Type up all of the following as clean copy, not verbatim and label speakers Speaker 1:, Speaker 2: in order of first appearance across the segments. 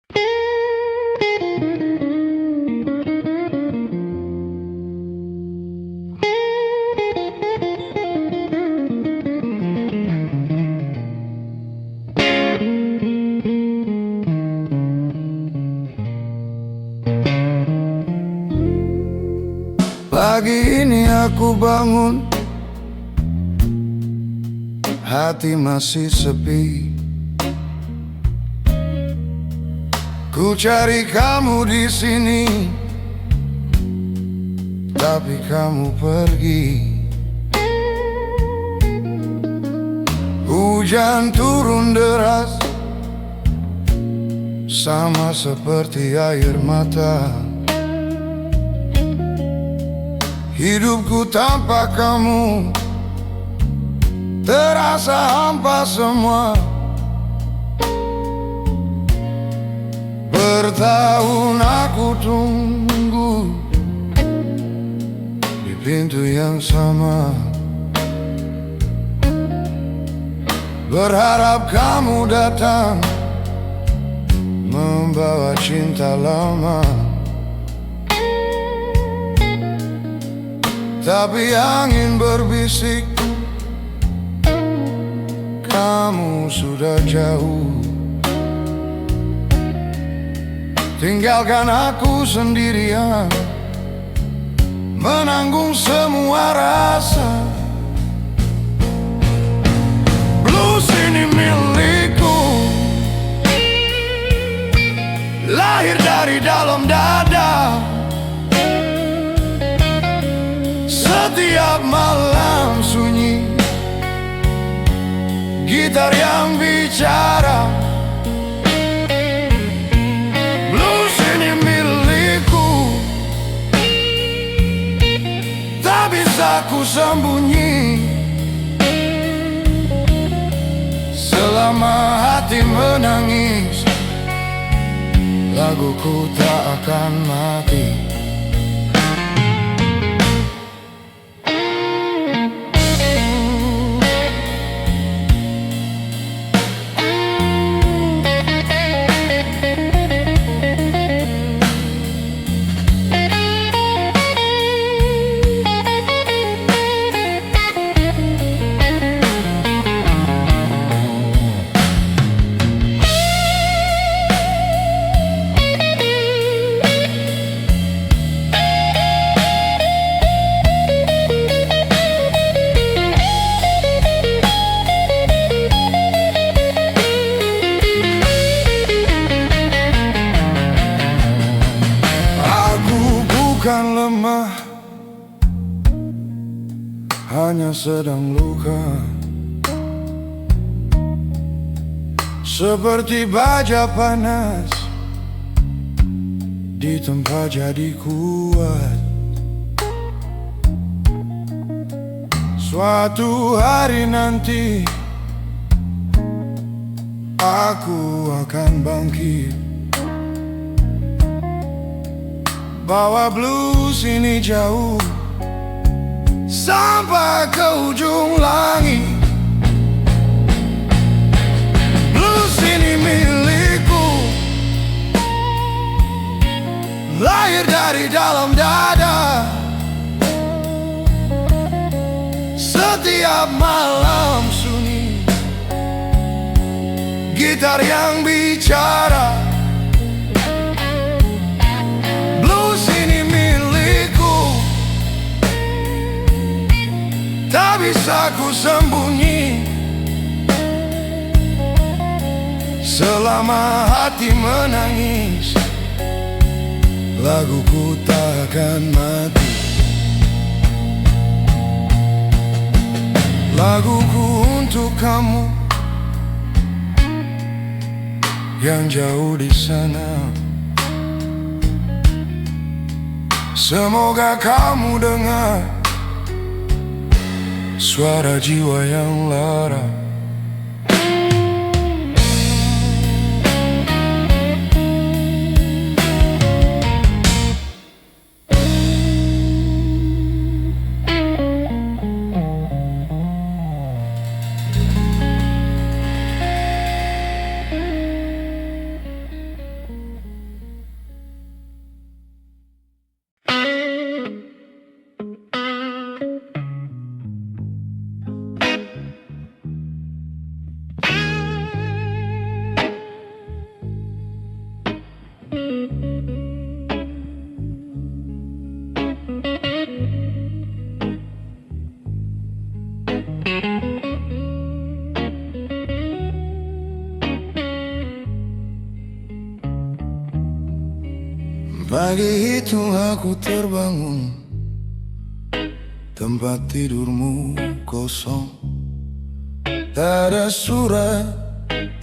Speaker 1: Pagi ini aku bangun, hati masih sepi. Ku cari kamu di sini, tapi kamu pergi. Hujan turun deras, sama seperti air mata. Hidupku tanpa kamu terasa hampa semua. Bertahun aku tunggu di pintu yang sama, berharap kamu datang membawa cinta lama. Tapi angin berbisik, kamu sudah jauh. Tinggalkan aku sendirian, menanggung semua rasa. Blues ini milikku, lahir dari dalam dada. Setiap malam sunyi, gitar yang bicara. Blues ini milikku, tak bisa ku sembunyi. Selama hati menangis, laguku tak akan mati. Bukan lemah, hanya sedang luka. Seperti baja panas di tempat jadi kuat. Suatu hari nanti aku akan bangkit, bawa blues ini jauh sampai ke ujung langit. Blues ini milikku, lahir dari dalam dada. Setiap malam sunyi, gitar yang bicara. Tak bisa ku sembunyi. Selama hati menangis, laguku tak akan mati. Laguku untuk kamu yang jauh di sana. Semoga kamu dengar suara jiwa yang lara. Pagi itu aku terbangun, tempat tidurmu kosong. Tak ada surat,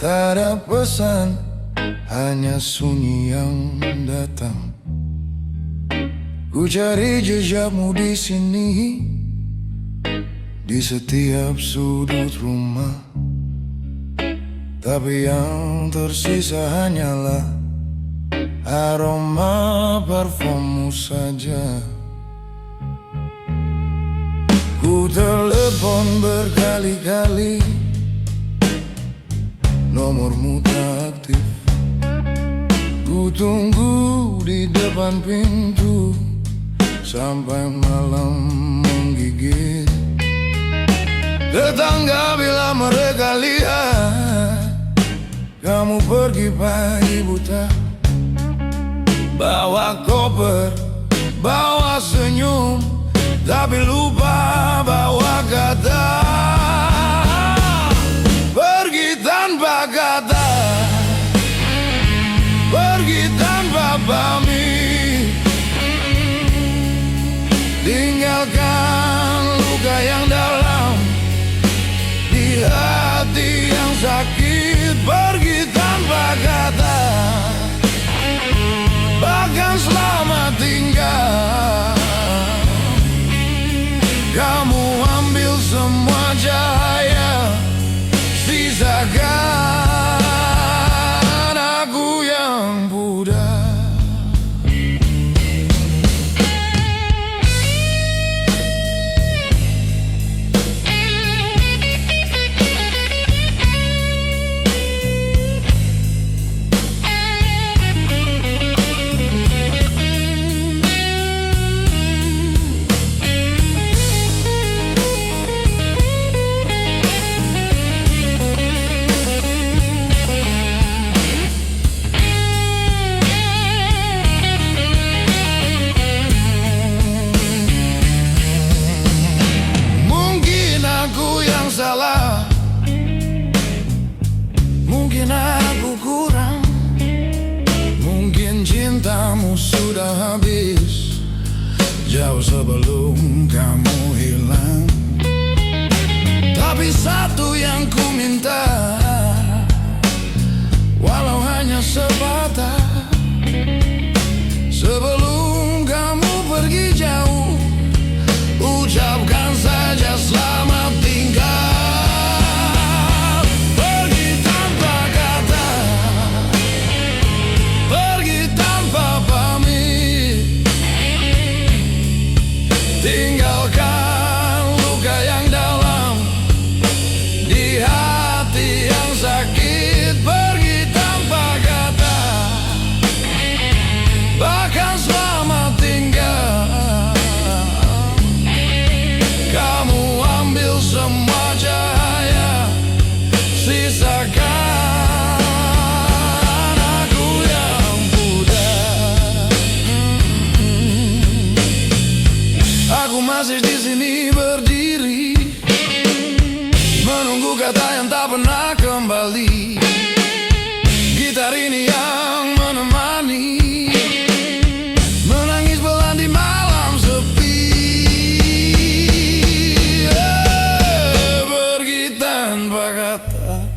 Speaker 1: tak ada pesan, hanya sunyi yang datang. Ku cari jejakmu di sini, di setiap sudut rumah, tapi yang tersisa hanyalah aroma parfummu saja. Ku telepon berkali-kali, nomormu tak aktif. Ku tunggu di depan pintu sampai malam menggigit. Tetangga bila mereka lihat kamu pergi pagi buta, bawa koper, bawa senyum, tapi lupa bawa kata. Pergi tanpa kata, pergi tanpa pamit, tinggalkan luka yang dalam di hati yang sakit. Pergi tanpa kata, bahkan selamat tinggal. Kamu ambil semua cahaya, sisakan aku yang pudar. Salah, mungkin aku kurang, mungkin cintamu sudah habis jauh sebelum kamu hilang. Tapi satu yang ku minta, walau hanya sebatas, sebelum kamu pergi jauh, ucapkan saja selamat tinggal. Tinggalkan luka yang dalam di hati yang sakit. Pergi tanpa kata, bahkan selamat tinggal. Kamu ambil semua cahaya, sisakan aku yang pudar. Aku masih di sini berdiri, menunggu kata yang tak pernah kembali. Gitar ini yang menemani, menangis pelan di malam sepi. Pergi tanpa kata,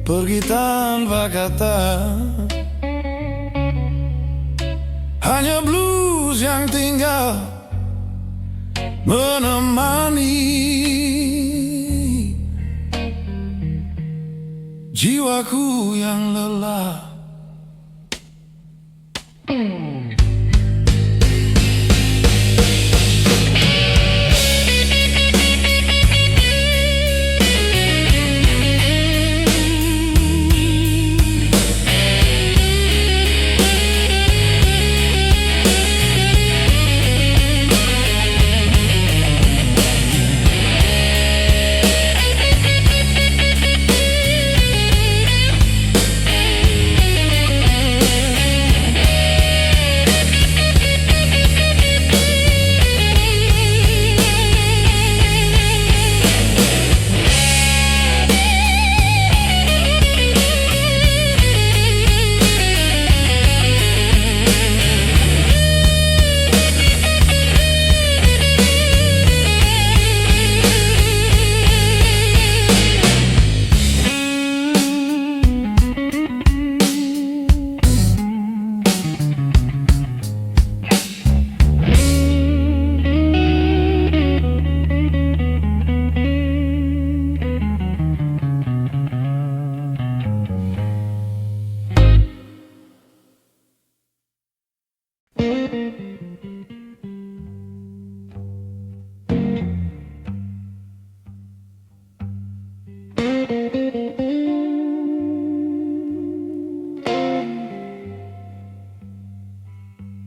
Speaker 1: pergi tanpa kata, hanya blues yang tinggal menemani jiwaku yang lelah.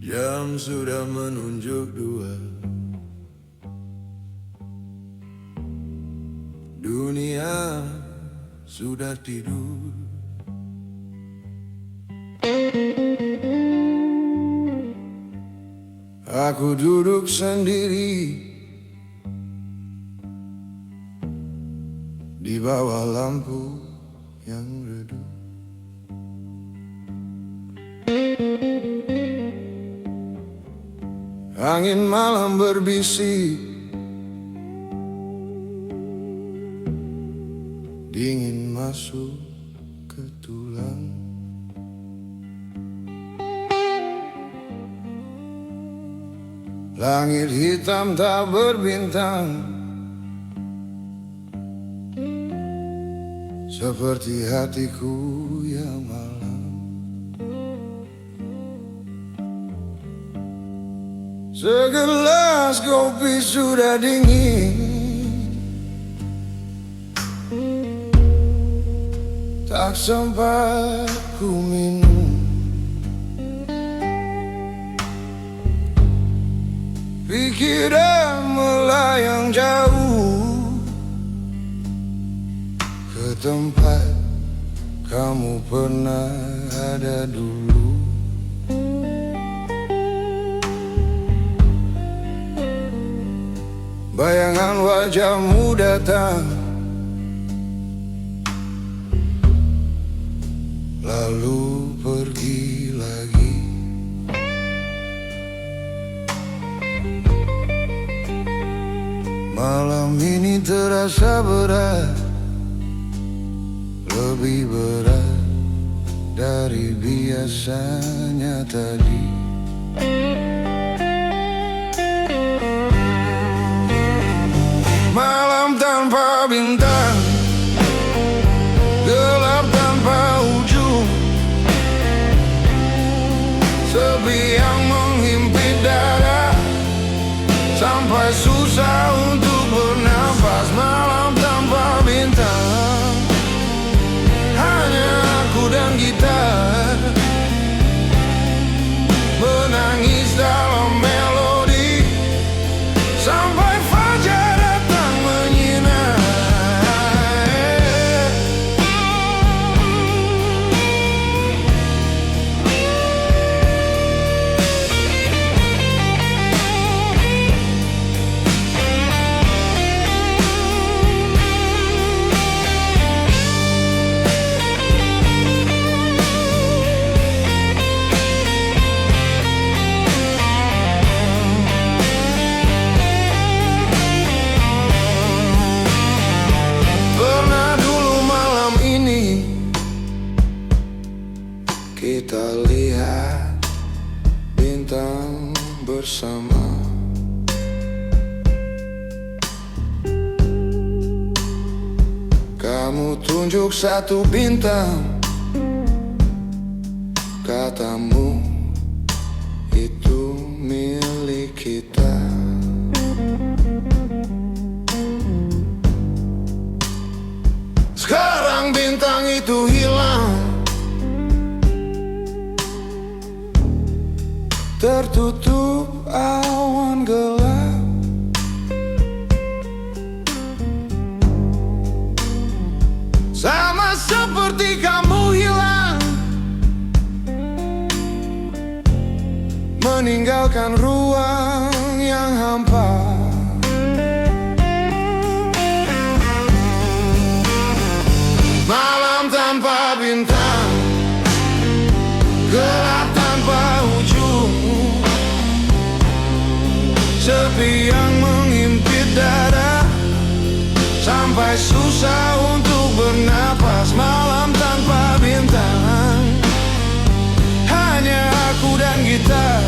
Speaker 1: Jam sudah menunjuk 2. Dunia sudah tidur. Aku duduk sendiri di bawah lampu yang redup. Angin malam berbisik, dingin masuk ke tulang. Langit hitam tak berbintang, seperti hatiku yang malam. Segelas kopi sudah dingin, tak sempat ku minum. Pikiran melayang jauh ke tempat kamu pernah ada dulu. Bayangan wajahmu datang, lalu pergi lagi. Malam ini terasa berat, lebih berat dari biasanya tadi. Malam tanpa bintang, gelap tanpa ujung, sepi yang menghimpit dada, sampai susah untuk bernafas. Malam tanpa bintang, hanya aku dan gitar, menangis dalam melodi, sampai fajar datang menyinar. Kita lihat bintang bersama. Kamu tunjuk satu bintang, katamu itu milik kita. Sekarang bintang itu hilang, tertutup awan gelap. Sama seperti kamu hilang, meninggalkan ruang yang hampa. Malam tanpa bintang, gelap tanpa ujung, sepi yang menghimpit dada, sampai susah untuk bernapas. Malam tanpa bintang, hanya aku dan gitar,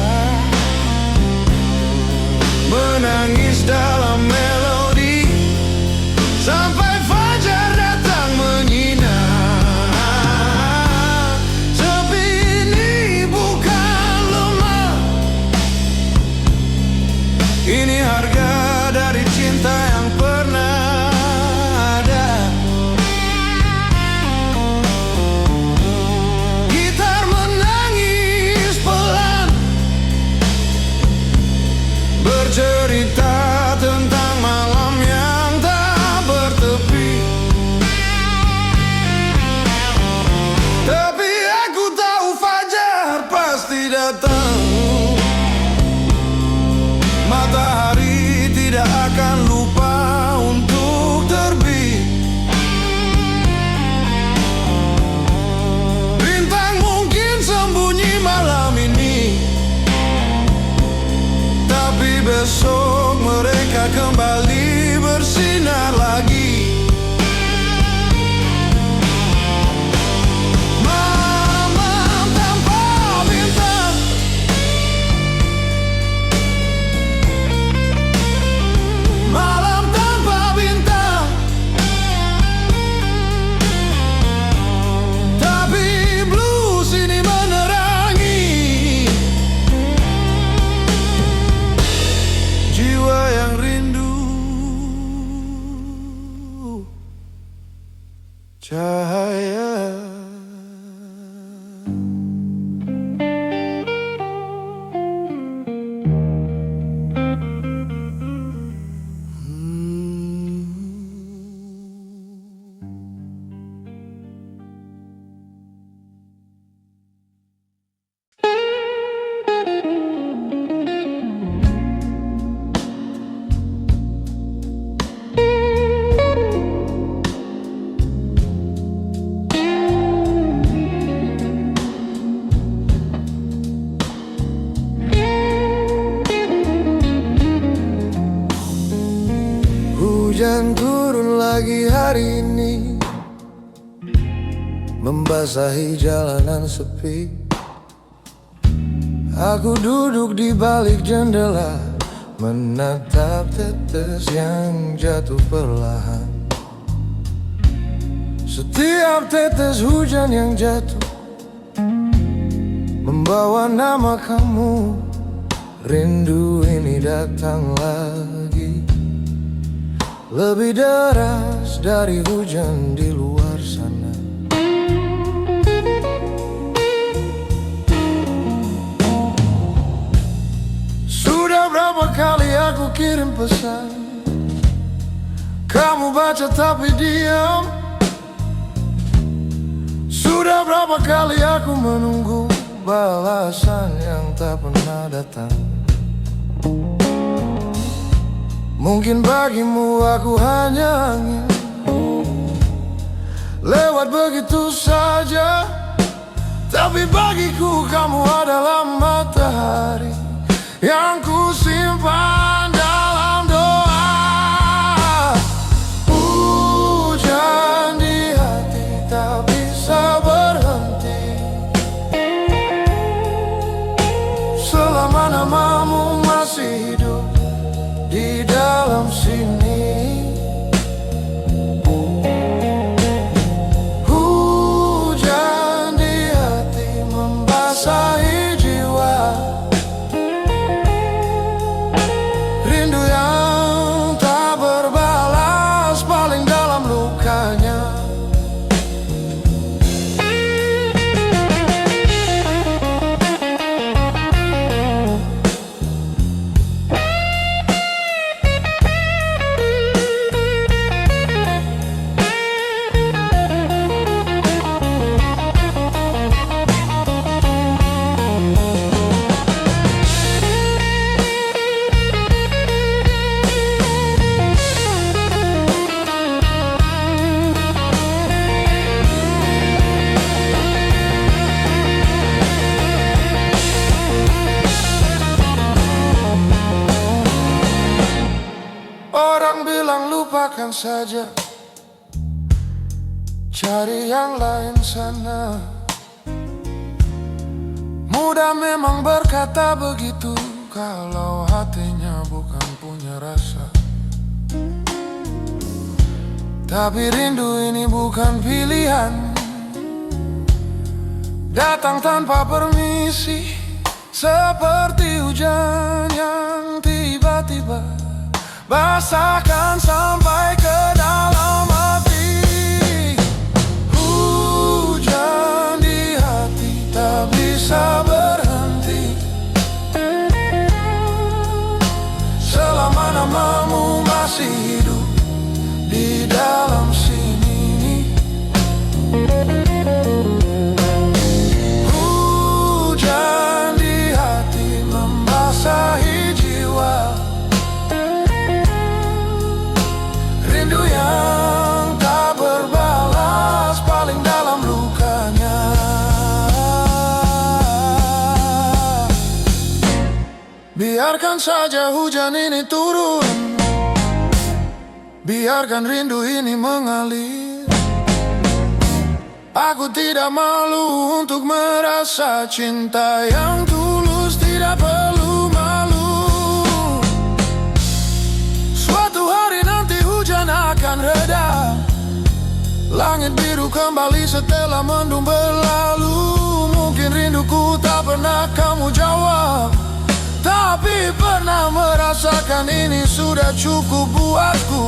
Speaker 1: menangis dalam melodi, sampai fajar datang menyinar. Sepi ini bukan lemah, kembali bersinar lagi. Malam tanpa bintang, malam tanpa bintang, tapi blues ini menerangi jiwa yang rindu cahaya. Hujan turun lagi hari ini, membasahi jalanan sepi. Aku duduk di balik jendela, menatap tetes yang jatuh perlahan. Setiap tetes hujan yang jatuh membawa nama kamu. Rindu ini datang lagi, lebih deras dari hujan di luar sana. Sudah berapa kali aku kirim pesan, kamu baca tapi diam. Sudah berapa kali aku menunggu balasan yang tak pernah datang. Mungkin bagimu aku hanya angin lewat begitu saja, tapi bagiku kamu adalah matahari yang ku simpan dalam doa. Hujan di hati tak bisa berhenti selama namamu masih hidup di dalam sini. Hujan di hati membasahi jiwa, rindu yang tak berbalas paling dalam lukanya. Orang bilang lupakan saja, cari yang lain sana. Mudah memang berkata begitu kalau hatinya bukan punya rasa. Tapi rindu ini bukan pilihan, datang tanpa permisi, seperti hujan yang tiba-tiba basahkan sampai ke dalam hati. Hujan di hati tak bisa berhenti selama namamu masih hidup di dalam sini. Hujan di hati membasahi jiwa, rindu yang tak berbalas paling dalam lukanya. Biarkan saja hujan ini turun, biarkan rindu ini mengalir. Aku tidak malu untuk merasa cinta yang tulus, tidak perlu malu. Suatu hari nanti hujan akan reda, langit biru kembali setelah mendung berlalu. Mungkin rinduku tak pernah kamu jawab, tapi pernah merasakan ini sudah cukup buatku.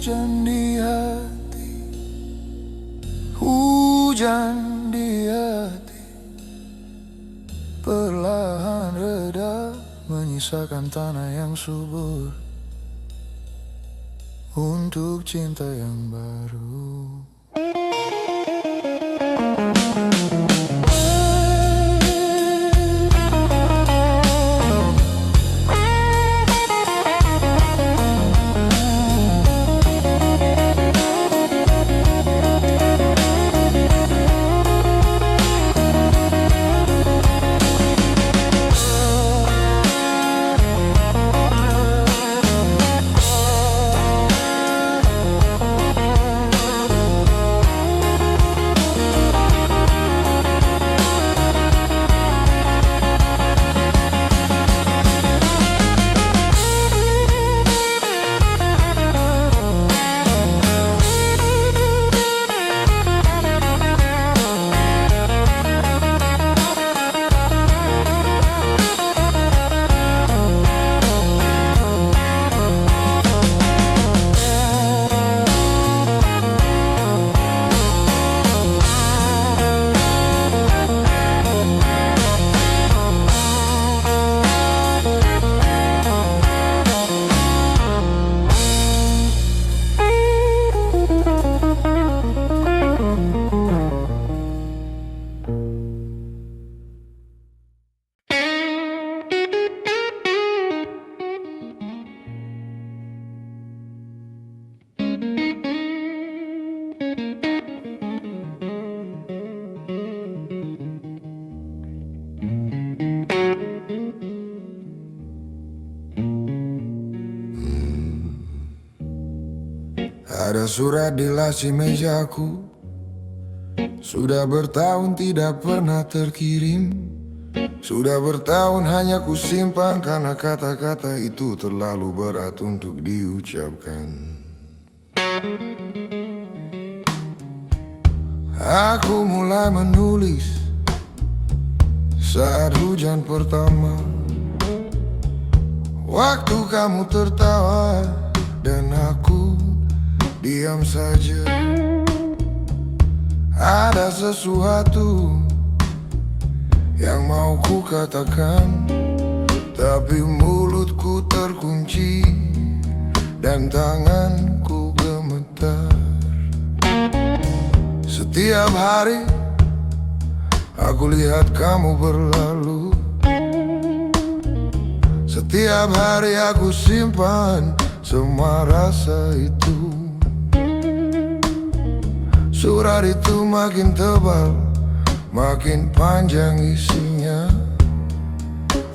Speaker 1: Hujan di hati, hujan di hati, perlahan reda, menyisakan tanah yang subur untuk cinta yang baru. Ada surat di laci mejaku, sudah bertahun tidak pernah terkirim. Sudah bertahun hanya ku simpan karena kata-kata itu terlalu berat untuk diucapkan. Aku mulai menulis saat hujan pertama, waktu kamu tertawa dan aku diam saja. Ada sesuatu yang mau ku katakan, tapi mulutku terkunci dan tanganku gemetar. Setiap hari aku lihat kamu berlalu, setiap hari aku simpan semua rasa itu. Surat itu makin tebal, makin panjang isinya,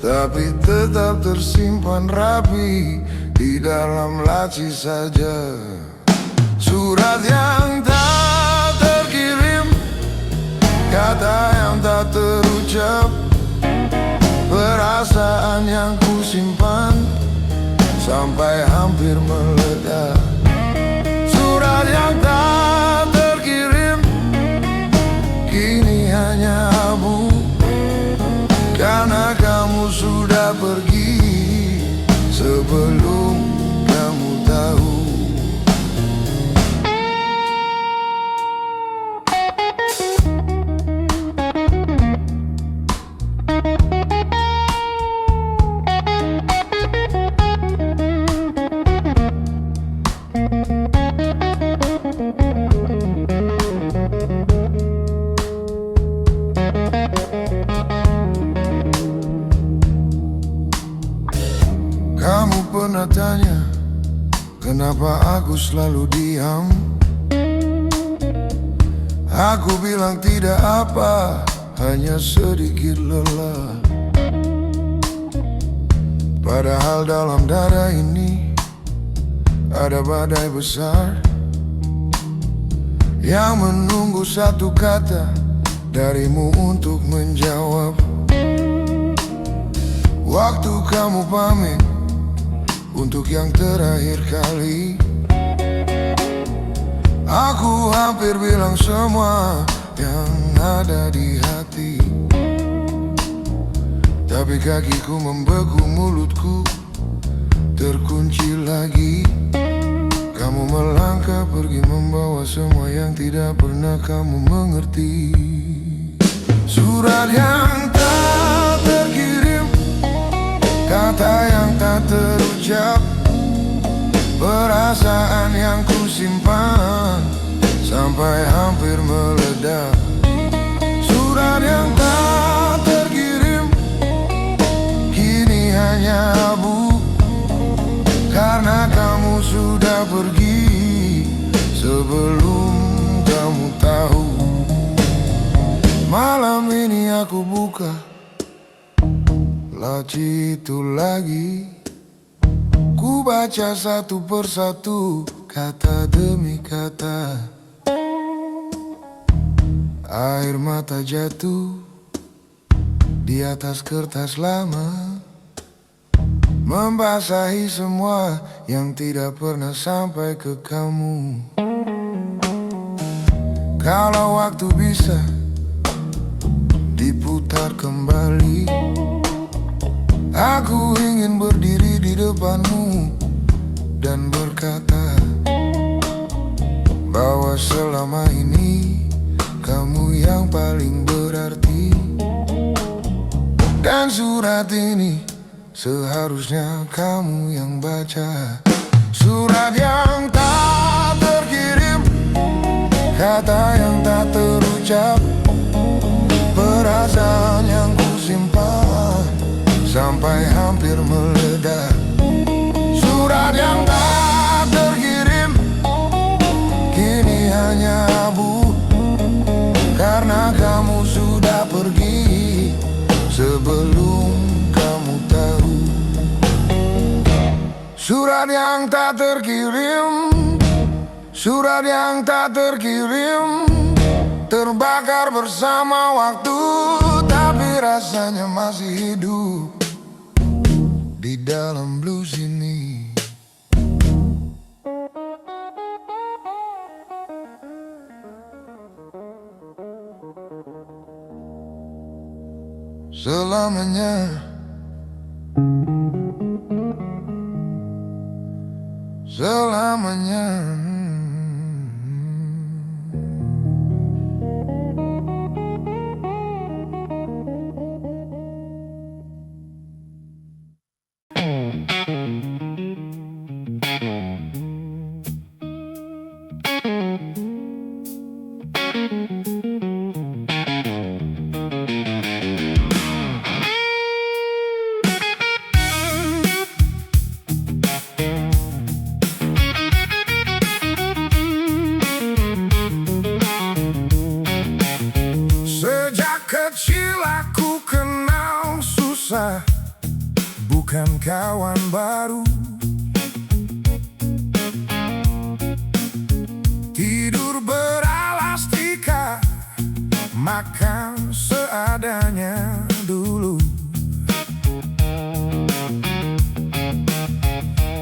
Speaker 1: tapi tetap tersimpan rapi di dalam laci saja. Surat yang tak terkirim, kata yang tak terucap, perasaan yang ku simpan sampai hampir meledak. Surat yang tak terkirim kini hanya abu, karena kamu sudah pergi sebelum kamu tahu. Kamu pernah tanya kenapa aku selalu diam. Aku bilang tidak apa, hanya sedikit lelah. Padahal dalam dada ini Ada badai besar yang menunggu satu kata darimu untuk menjawab. Waktu kamu pamit untuk yang terakhir kali, aku hampir bilang semua yang ada di hati. Tapi kakiku membeku, mulutku terkunci lagi. Kamu melangkah pergi membawa semua yang tidak pernah kamu mengerti. Surat yang tak terkirim, kata yang tak terucap, perasaan yang kusimpan sampai hampir meledak. Surat yang tak terkirim kini hanya abu, karena kamu sudah pergi sebelum kamu tahu. Malam ini aku buka laci itu lagi, ku baca satu persatu, kata demi kata. Air mata jatuh di atas kertas lama, membasahi semua yang tidak pernah sampai ke kamu. Kalau waktu bisa diputar kembali, aku ingin berdiri di depanmu dan berkata bahwa selama ini kamu yang paling berarti. Dan surat ini seharusnya kamu yang baca. Surat yang tak terkirim, kata yang tak terucap, perasaan yang kusimpan sampai hampir meledak. Surat yang tak terkirim kini hanya abu, karena kamu sudah pergi sebelum kamu tahu. Surat yang tak terkirim, surat yang tak terkirim, terbakar bersama waktu, tapi rasanya masih hidup di dalam blues ini. Selamanya, selamanya. Kecil aku kenal susah, bukan kawan baru. Tidur beralas tikar, makan seadanya dulu.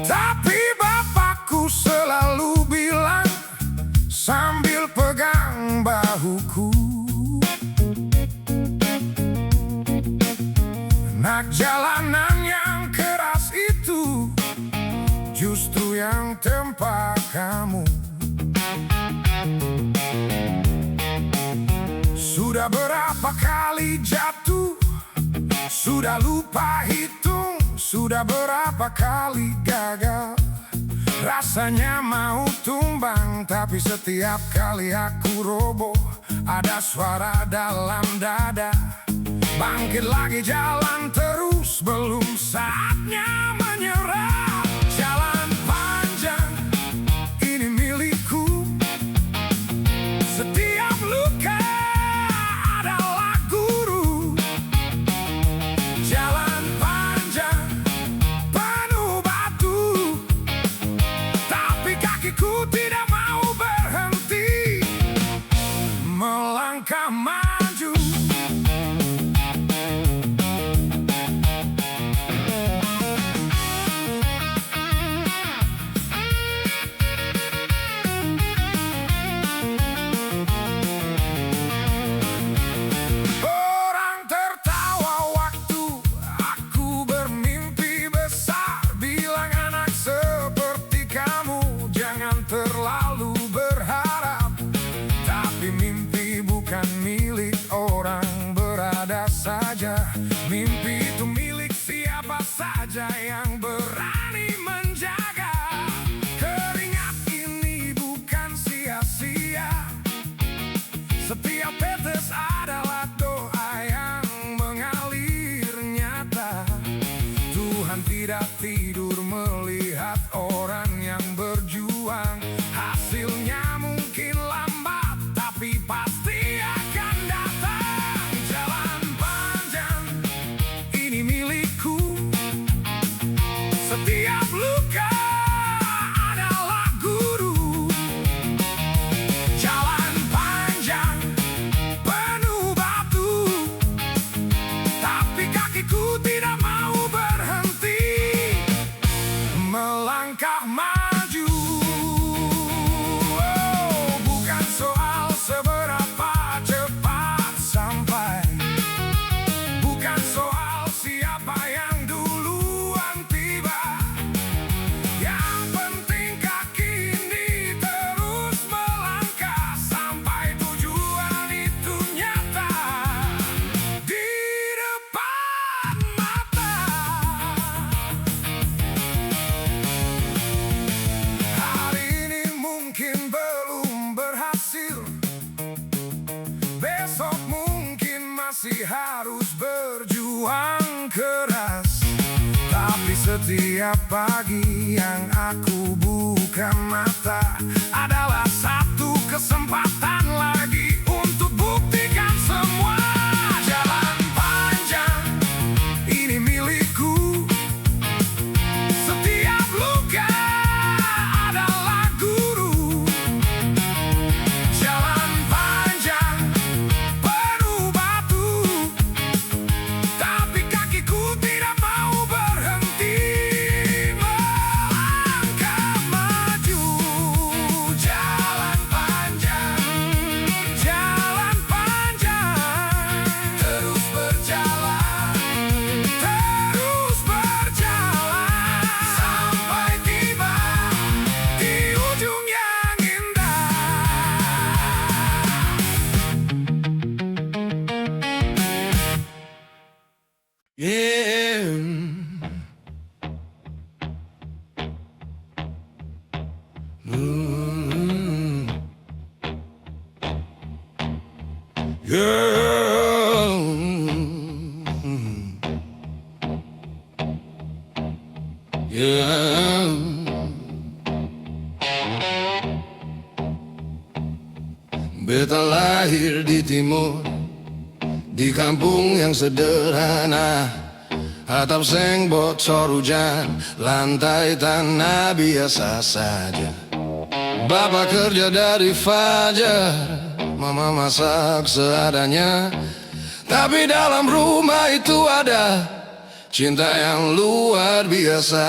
Speaker 1: Tapi bapakku selalu bilang sambil pegang bahuku, nak jalanan yang keras itu justru yang tempa kamu. Sudah berapa kali jatuh, sudah lupa hitung, sudah berapa kali gagal. Rasanya mau tumbang, tapi setiap kali aku roboh, ada suara dalam dada, bangkit lagi, jalan terus, belum saatnya menyerah. Jalan panjang ini milikku, setiap luka adalah guru. Jalan panjang penuh batu, tak milik orang berada saja. Mimpi itu milik siapa saja yang berani menjaga. Keringat ini bukan sia-sia, setiap tetes adalah doa yang mengalir nyata. Tuhan tidak tidur melihat orang yang berjuang. Hasilnya mungkin lambat, tapi pasti akan datang. Jalan panjang ini milikku, setiap luka adalah guru. Jalan panjang penuh batu, tapi kakiku tidak mau berhenti melangkah maju. Oh, bukan soal seberapa cepat sampai, bukan soal siapa yang duluan tiba. Yang penting kaki ini terus melangkah sampai tujuan itu nyata di depan mata. Hari ini mungkin belum berhasil, besok mungkin masih harus berjuang keras. Tapi setiap pagi yang aku buka mata adalah satu kesempatan lagi untuk buktikan semua. Jalan panjang ini milikku, setiap luka adalah guru. Jalan panjang penuh batu, tapi kakiku tidak mau berhenti melangkah maju. Jalan panjang terus berjalan, sampai tiba di ujung yang indah. Yeah. Yeah. Beta lahir di timur, di kampung yang sederhana. Atap seng bocor hujan, lantai tanah biasa saja. Bapak kerja dari fajar, mama masak seadanya. Tapi dalam rumah itu ada cinta yang luar biasa.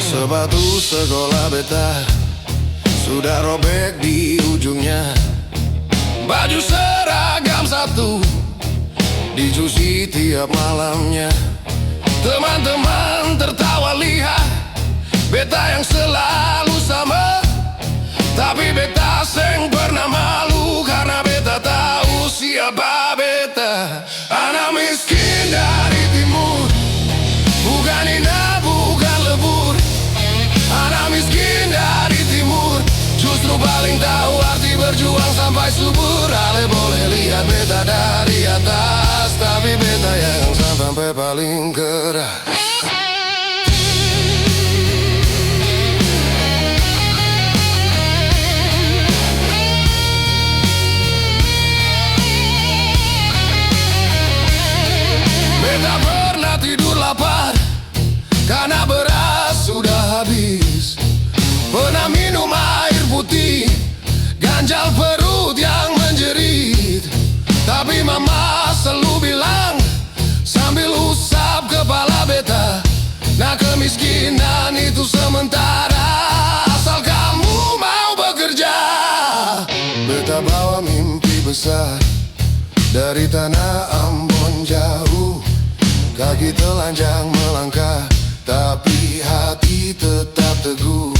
Speaker 1: Sepatu sekolah beta sudah robek di ujungnya. Baju seragam satu dicuci tiap malamnya. Teman-teman tertawa lihat beta yang selalu sama. Tapi beta seng pernah malu, karena beta tahu siapa beta. Anak miskin dari timur, bukan hina, bukan lebur. Anak miskin dari timur justru paling tahu arti berjuang sampai subur. Ale boleh lihat beta dari atas, tapi beta yang sampai paling keras. Beta pernah tidur lapar karena beras sudah habis. Pernah minum air putih, ganjal perut yang menjerit. Tapi mama selalu bilang sambil usap kepala beta, nah kemiskinan itu sementara, asal kamu mau bekerja. Beta bawa mimpi besar dari tanah Ambon jauh. Kaki telanjang melangkah, tapi hati tetap teguh.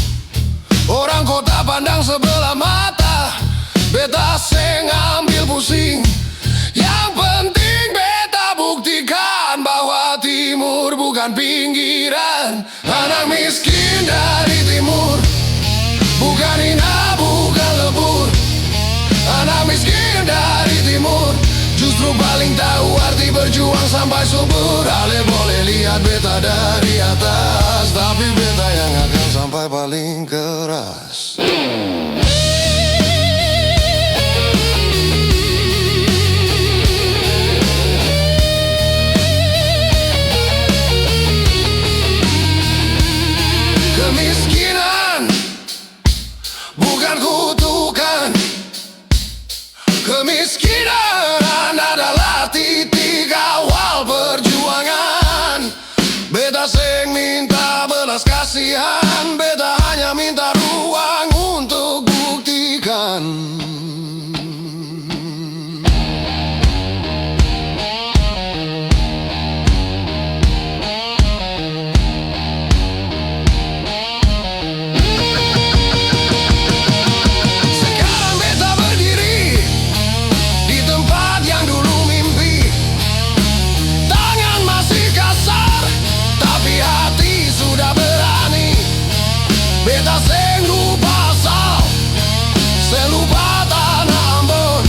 Speaker 1: Orang kota pandang sebelah mata, beta seng ambil pusing. Yang penting beta buktikan bahwa timur bukan pinggiran. Anak miskin dari timur, bukan hina, bukan lebur. Anak miskin dari timur justru paling tahu arti berjuang sampai subur. Ale boleh lihat beta dari atas, tapi beta yang akan sampai paling keras. Kemiskinan bukan kutukan. Kemiskinan adalah titik awal perjuangan. Beta seng minta belas kasihan, beta hanya minta ruang untuk buktikan. Beta seng lupa asal, seng lupa tanah Ambon.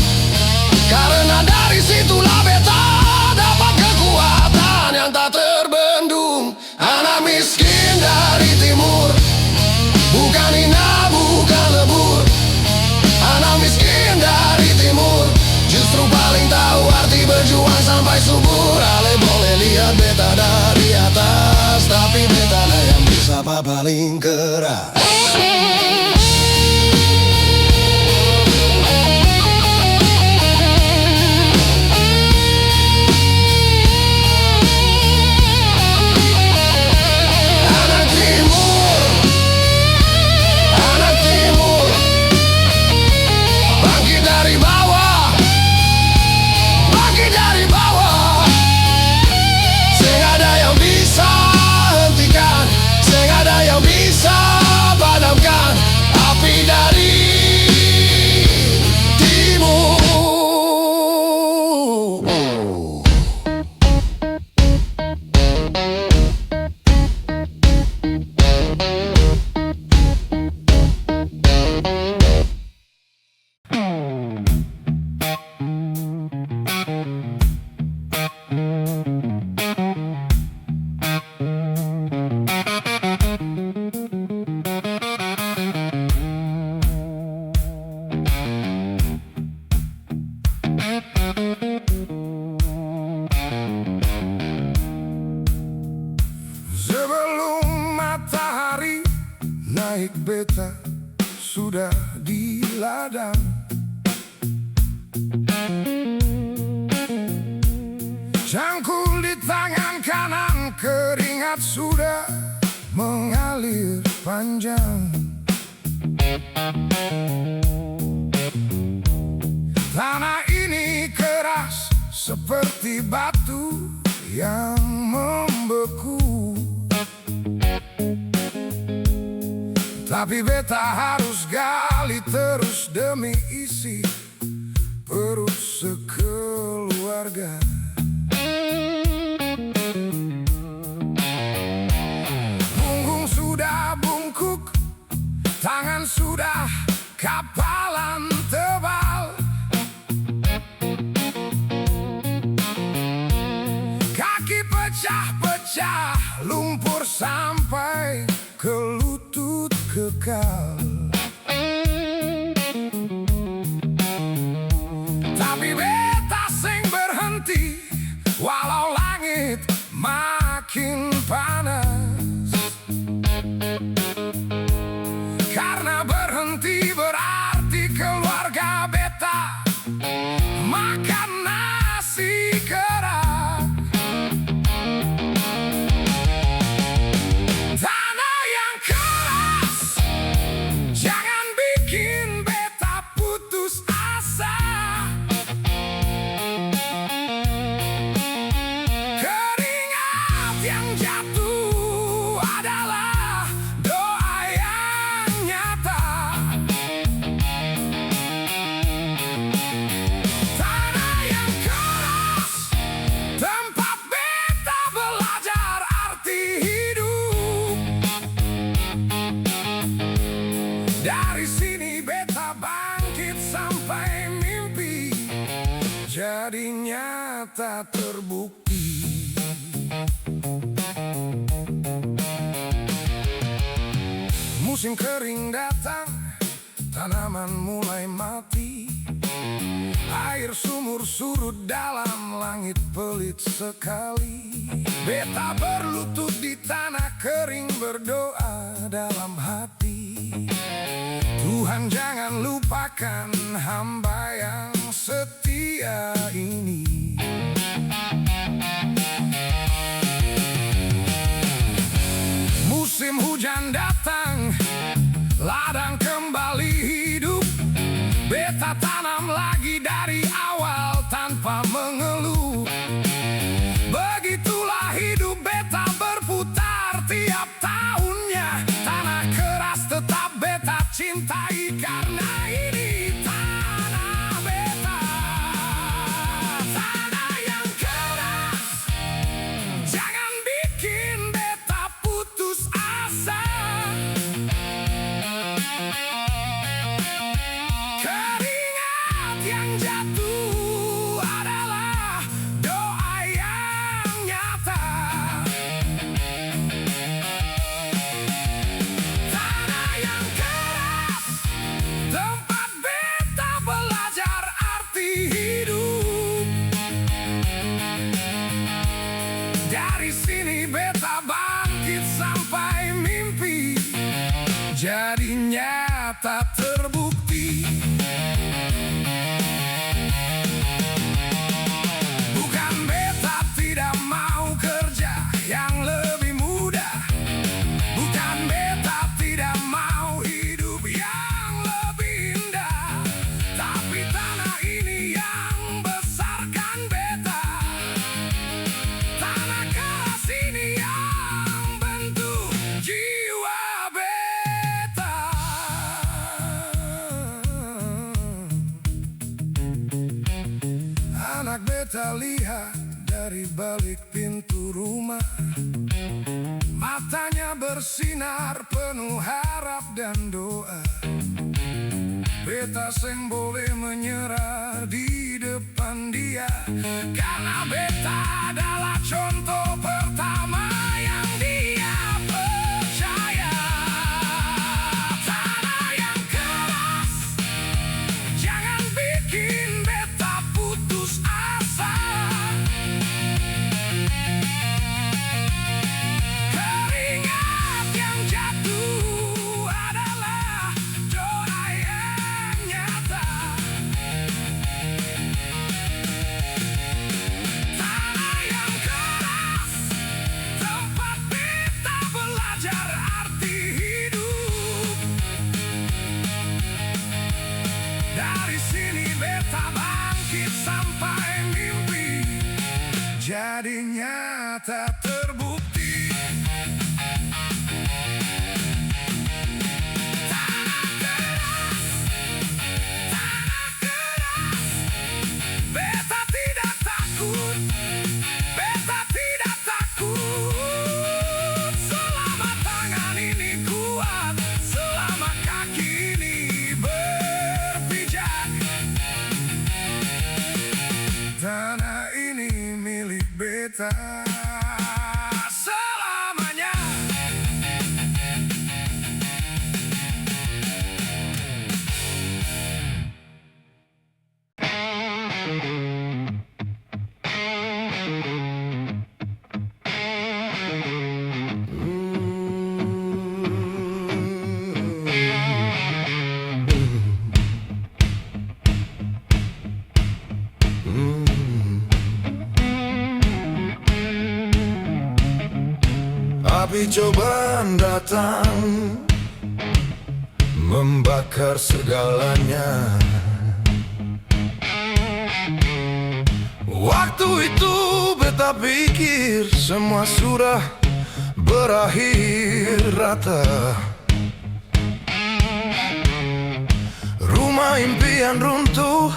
Speaker 1: Karena dari situlah beta dapat kekuatan yang tak terbendung. Anak miskin dari timur, bukan hina, bukan lebur. Anak miskin dari timur justru paling tahu arti berjuang sampai subur. Ale boleh lihat beta dari atas, tapi beta yang bisa paling keras. Sebelum matahari naik, beta sudah di ladang. Cangkul di tangan kanan, keringat sudah mengalir panjang. Tanah ini keras seperti batu yang membeku. Tapi beta harus gali terus demi isi perut sekeluarga. Punggung sudah bungkuk, tangan sudah kapalan tebal. Kaki pecah-pecah, lumpur sampai ke lutut kekal. Tapi beta seng berhenti, walau langit makin panas. Karena berhenti berarti keluarga beta makan nasi kerak. Tanah yang keras jangan bikin beta putus asa. Keringat jatuh adalah doa yang nyata. Tanah yang keras, tempat beta belajar arti hidup. Dari sini beta bangkit sampai mimpi jadi nyata terbukti. Musim kering datang, tanaman mulai mati. Air sumur surut dalam langit pelit sekali. Beta berlutut di tanah kering berdoa dalam hati. Tuhan jangan lupakan hamba yang setia ini. Musim hujan datang, ladang kembali hidup. Beta tanam lagi dari awal tanpa mengeluh. Begitulah hidup beta berputar tiap tahunnya. Tanah keras tetap beta cintai karena ini tanah beta. Tanah yang keras, jangan bikin beta putus asa. Keringat yang jatuh adalah doa yang nyata. Tanah yang keras, tempat beta belajar arti hidup. Dari sini beta bangkit sampai mimpi jadi nyata terbukti. Bukan beta tidak mau kerja yang lebih mudah. Bukan beta tidak mau hidup yang lebih indah. Tapi tanah ini yang besarkan beta. Tanah keras ini yang bentuk jiwa beta. Anak beta lihat dari balik pintu rumah. Matanya bersinar penuh harap dan doa. Beta seng boleh menyerah di depan dia, karena beta adalah contoh pertama yang dia percaya. Tanah yang keras, jangan bikin beta putus asa. Keringat yang jatuh adalah doa yang nyata. Tanah yang keras, tempat beta belajar arti hidup. Dari sini beta bangkit sampai mimpi jadi nyata terbukti. Tanah keras, tanah keras, beta tidak takut, beta tidak takut. Selama tangan ini kuat, selama kaki ini berpijak. Tanah ini milik beta selamanya. Api cobaan datang membakar segalanya. Waktu itu beta pikir semua sudah berakhir rata. Rumah impian runtuh,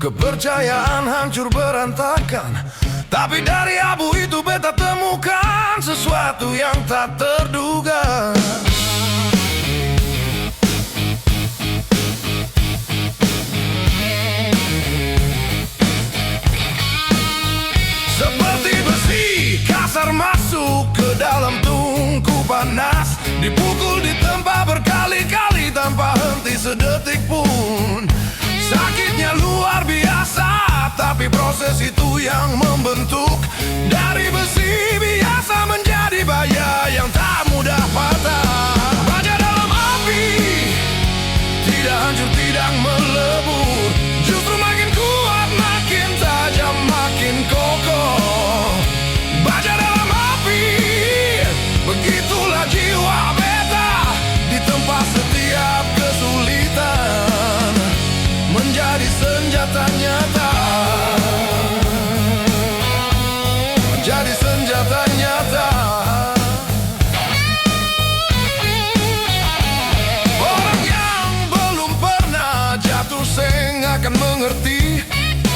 Speaker 1: kepercayaan hancur berantakan. Tapi dari abu itu beta temukan sesuatu yang tak terduga. Seperti besi kasar masuk ke dalam tungku panas, dipukul ditempa berkali-kali tanpa henti sedetik pun. Sakitnya luar biasa, tapi proses itu yang membentuk. Dari besi biasa menjadi baja yang tak mudah patah. Baja dalam api, tidak hancur, tidak melebur, justru makin kuat, makin tajam, makin kokoh. Baja dalam api, begitulah jiwa beta. Ditempa setiap kesulitan menjadi senjata nyata. Menjadi senjata nyata. Orang yang belum pernah jatuh seng akan mengerti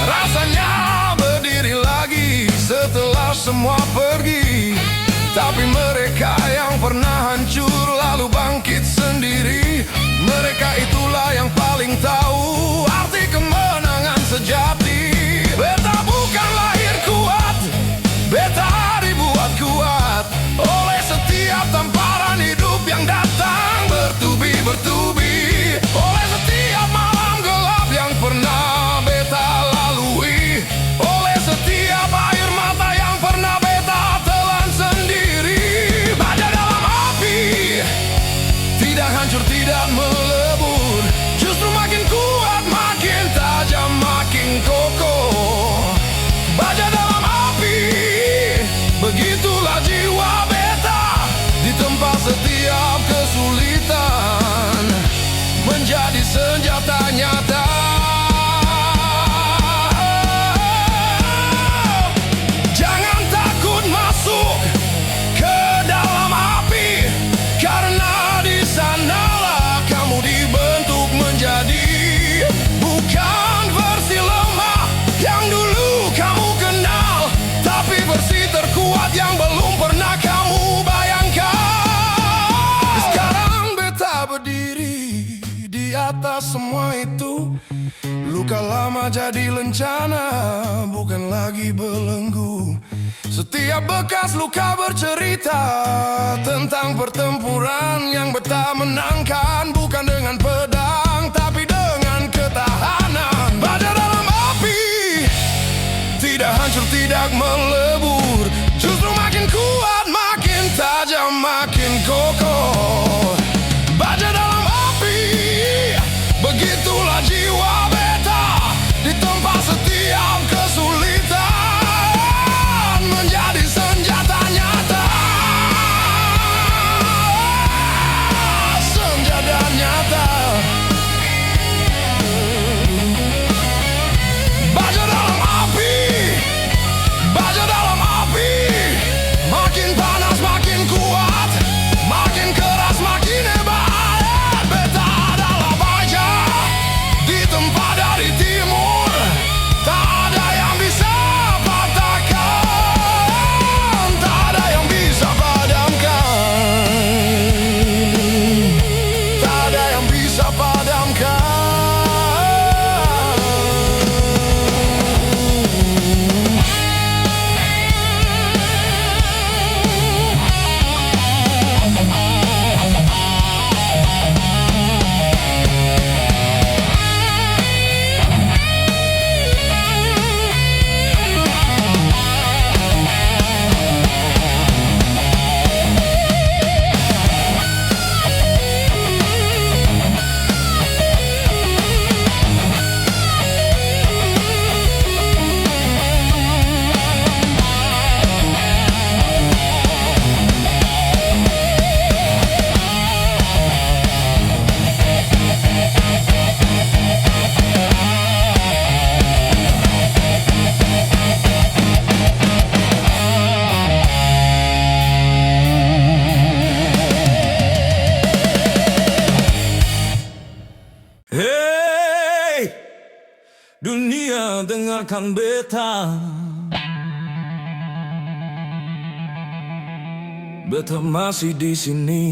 Speaker 1: rasanya berdiri lagi setelah semua pergi. Tapi mereka yang pernah hancur lalu bangkit sendiri, mereka itulah yang paling tahu arti kemenangan sejati. Beta bukan lahir kuat, beta dibuat kuat oleh setiap tamparan hidup yang datang bertubi-bertubi, oleh setiap malam gelap yang pernah beta lalui, oleh setiap air mata yang pernah beta telan sendiri. Baja dalam api, tidak hancur, tidak melebur, justru makin kuat, makin tajam, makin kokoh. Baja dalam api, begitulah jiwa beta. Ditempa setiap kesulitan menjadi senjata nyata. Jangan takut masuk ke dalam api, karena di sanalah kamu dibentuk menjadi bukan versi lemah yang dulu kamu kenal, tapi versi terkuat yang belum pernah kamu bayangkan. Sekarang beta berdiri di atas semua itu. Luka lama jadi lencana, bukan lagi belenggu. Setiap bekas luka bercerita tentang pertempuran yang beta menangkan, bukan dengan pedang, tapi dengan ketahanan. Baja dalam api, tidak hancur, tidak melebur, justru makin kuat, makin tajam, makin kokoh. Baja dalam api, begitulah jiwa beta. Ditempa setiap kesulitan menjadi senjata nyata. Senjata nyata. Baja dalam api, baja dalam api.
Speaker 2: tinggalkan beta. Beta masih di sini.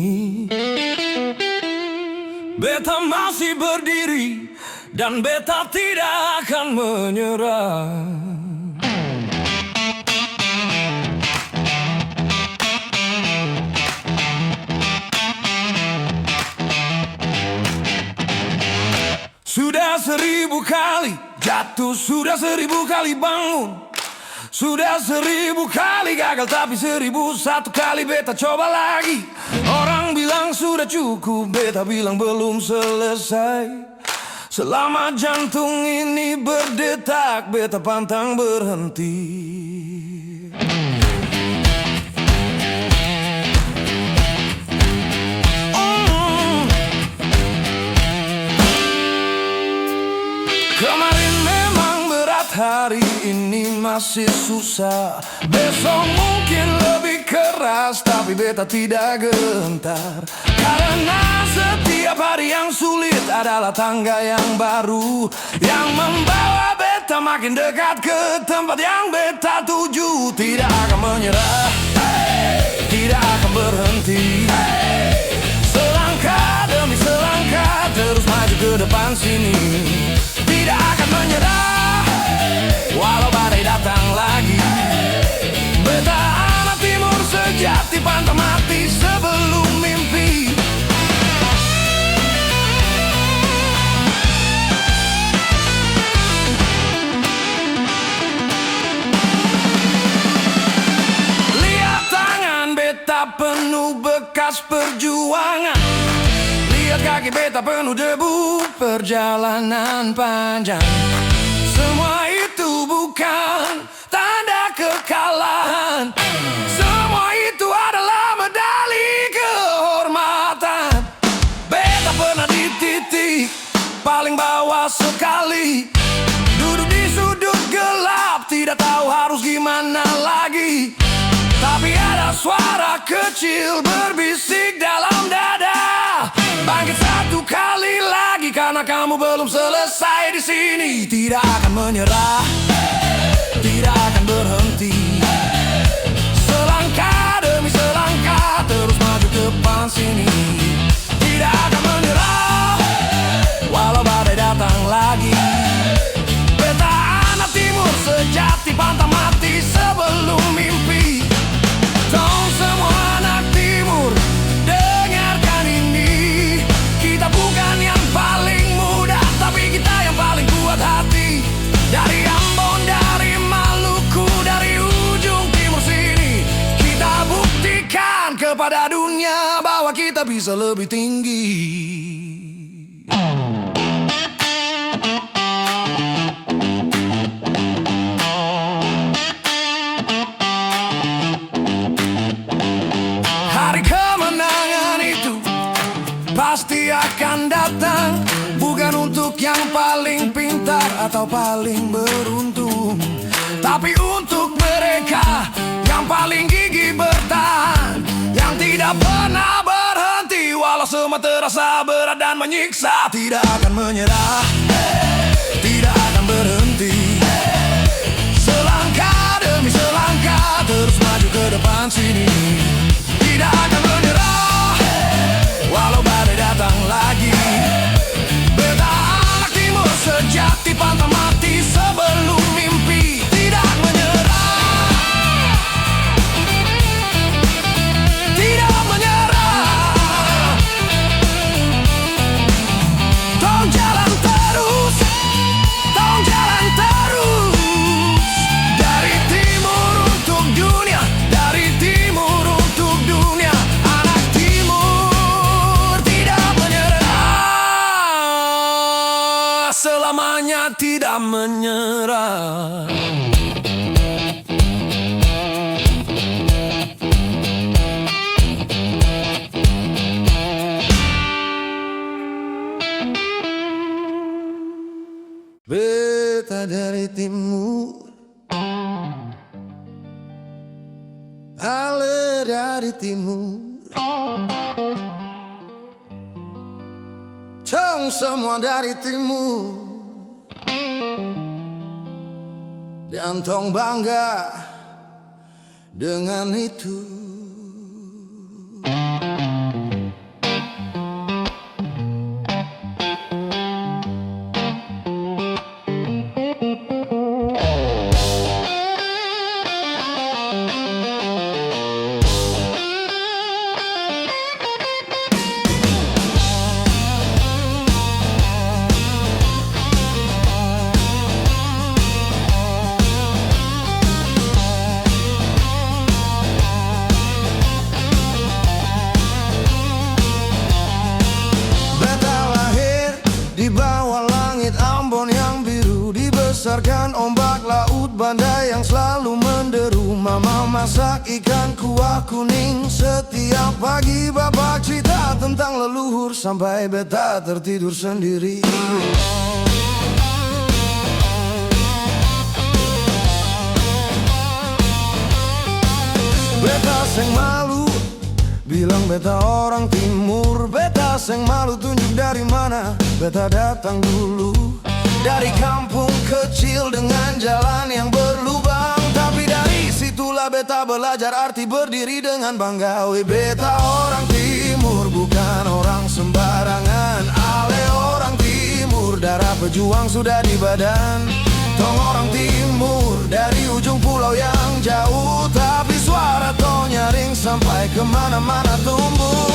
Speaker 2: Beta masih berdiri dan beta tidak akan menyerah. Sudah 1000 kali jatuh, sudah 1000 kali bangun, sudah 1000 kali gagal, tapi 1001 kali beta coba lagi. Orang bilang sudah cukup, beta bilang belum selesai. Selama jantung ini berdetak, beta pantang berhenti. Kemarin memang berat, hari ini masih susah. Besok mungkin lebih keras, tapi beta tidak gentar. Karena setiap hari yang sulit adalah tangga yang baru, yang membawa beta makin dekat ke tempat yang beta tuju. Tidak akan menyerah, tidak akan berhenti. Selangkah demi selangkah terus maju ke depan sini. Tidak akan menyerah, walau badai datang lagi. Beta anak timur sejati, pantang mati sebelum mimpi. Lihat tangan beta penuh bekas perjuangan. Lihat kaki beta penuh debu, perjalanan panjang. Semua itu bukan tanda kekalahan, semua itu adalah medali kehormatan. Beta pernah di titik paling bawah sekali, duduk di sudut gelap, tidak tahu harus gimana lagi. Tapi ada suara kecil berbisik dalam dada, bangkit satu kali lagi karena kamu belum selesai di sini. Tidak akan menyerah, tidak akan berhenti. Selangkah demi selangkah terus maju ke depan sini. Tidak akan menyerah, walau badai datang lagi. Beta anak timur sejati, pantang mati sebelum mimpi. Tolong semua anak timur, dengarkan ini. Kita bukan yang paling muda, tapi kita yang paling kuat hati. Dari Ambon, dari Maluku, dari ujung timur sini, kita buktikan kepada dunia bahwa kita bisa lebih tinggi. Hari kemenangan itu pasti akan datang, bukan untuk yang paling pintar atau paling beruntung, tapi untuk mereka yang paling gigih bertahan, yang tidak pernah berhenti walau semua terasa berat dan menyiksa. Tidak akan menyerah, tidak akan berhenti. Selangkah demi selangkah terus maju ke depan sini. Tidak akan menyerah, walau badai datang lagi. Beta anak timur sejati, pantang mati sebelum mimpi. Tidak menyerah, tidak menyerah. Tolong jalan terus, tolong jalan terus. Dari timur untuk dunia, dari timur untuk dunia. Anak timur tidak menyerah, selamanya tidak menyerah. Beta dari timur, Ale dari timur, Cong semua dari timur.
Speaker 1: dan tong bangga dengan itu. Dibesarkan ombak laut badai yang selalu menderu. Mama masak ikan kuah kuning setiap pagi. Bapak cerita tentang leluhur sampai beta tertidur sendiri. Beta seng malu bilang beta orang timur. Beta seng malu tunjuk dari mana beta datang dulu. Dari kampung kecil dengan jalan yang berlubang. Tapi dari situlah beta belajar arti berdiri dengan bangga. Weh, beta orang timur bukan orang sembarangan. Ale orang timur, darah pejuang sudah di badan. Tong orang timur dari ujung pulau yang jauh. Tapi suara tong nyaring sampai kemana-mana tumbuh.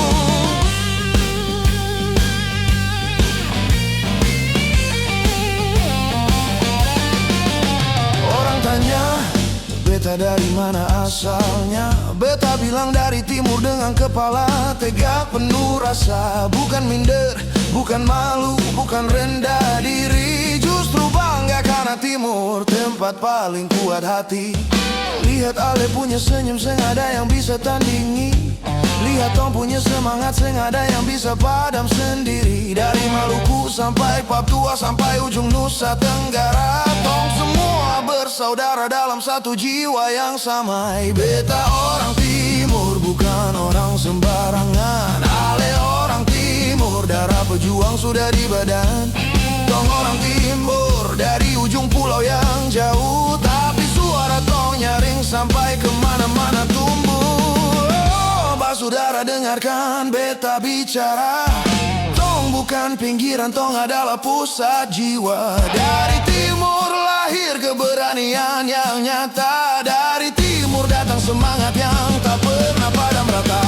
Speaker 1: Beta dari mana asalnya? Beta bilang dari timur dengan kepala tegak penuh rasa. Bukan minder, bukan malu, bukan rendah diri. Justru bangga karena timur tempat paling kuat hati. Lihat Ale punya senyum, seng ada yang bisa tandingi. Lihat Tong punya semangat, seng ada yang bisa padam sendiri. Dari Maluku sampai Papua sampai ujung Nusa Tenggara, Tong semua bersaudara dalam satu jiwa yang sama. Beta orang timur bukan orang sembarangan. Ale orang timur, darah pejuang sudah di badan. Tong orang timur dari ujung pulau yang jauh. Tapi suara Tong nyaring sampai kemana-mana tumbuh. Saudara dengarkan beta bicara. Tong bukan pinggiran, Tong adalah pusat jiwa. Dari timur lahir keberanian yang nyata. Dari timur datang semangat yang tak pernah padam rata.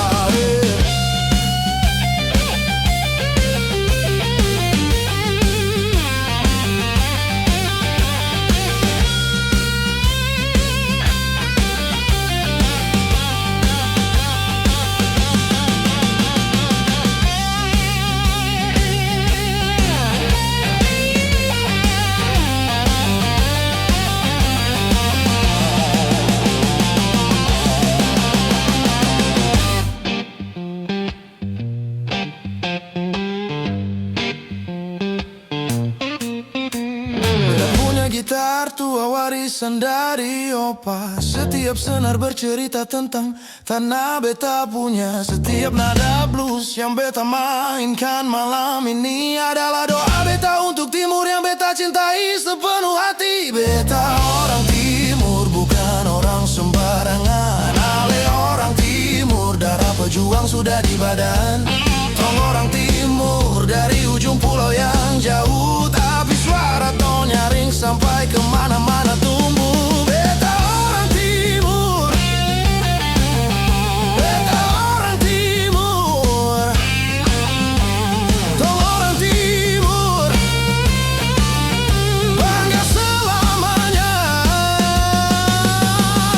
Speaker 1: Gitar tua warisan dari opa. Setiap senar bercerita tentang tanah beta punya. Setiap nada blues yang beta mainkan malam ini adalah doa beta untuk timur yang beta cintai sepenuh hati. Beta orang timur bukan orang sembarangan. Ale orang timur, darah pejuang sudah di badan. Tong orang timur dari ujung pulau yang jauh. Tapi suara Tong nyaring sampai kemana-mana tumbuh. Beta orang timur, beta orang timur, Tong orang timur, bangga selamanya.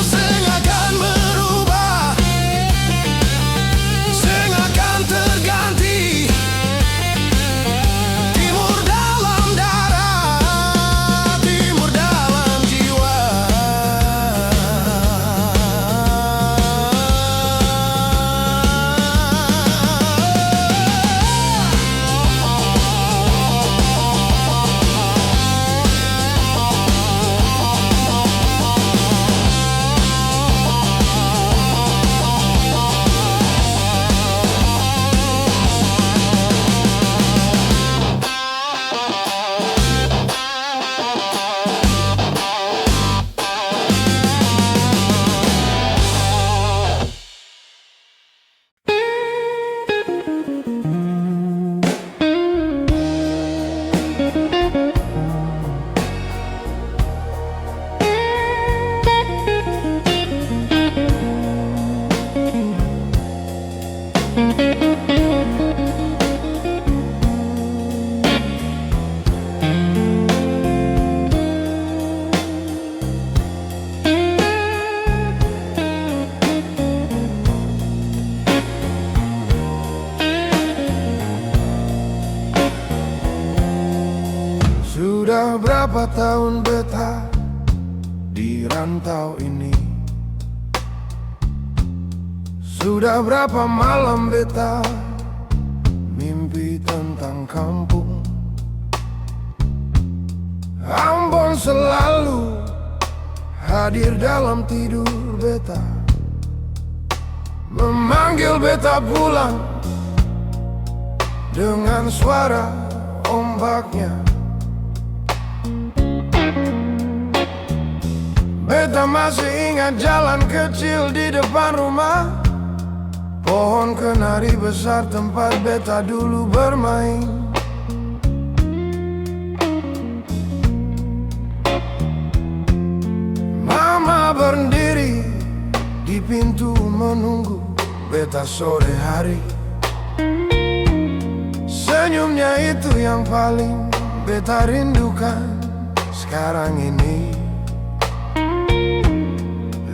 Speaker 1: Seng akan berubah, seng akan berapa tahun beta di rantau ini? Sudah berapa malam beta mimpi tentang kampung. Ambon selalu hadir dalam tidur beta, memanggil beta pulang dengan suara ombaknya. Beta masih ingat jalan kecil di depan rumah, pohon kenari besar tempat beta dulu bermain. Mama berdiri di pintu menunggu beta sore hari. Senyumnya itu yang paling beta rindukan sekarang ini.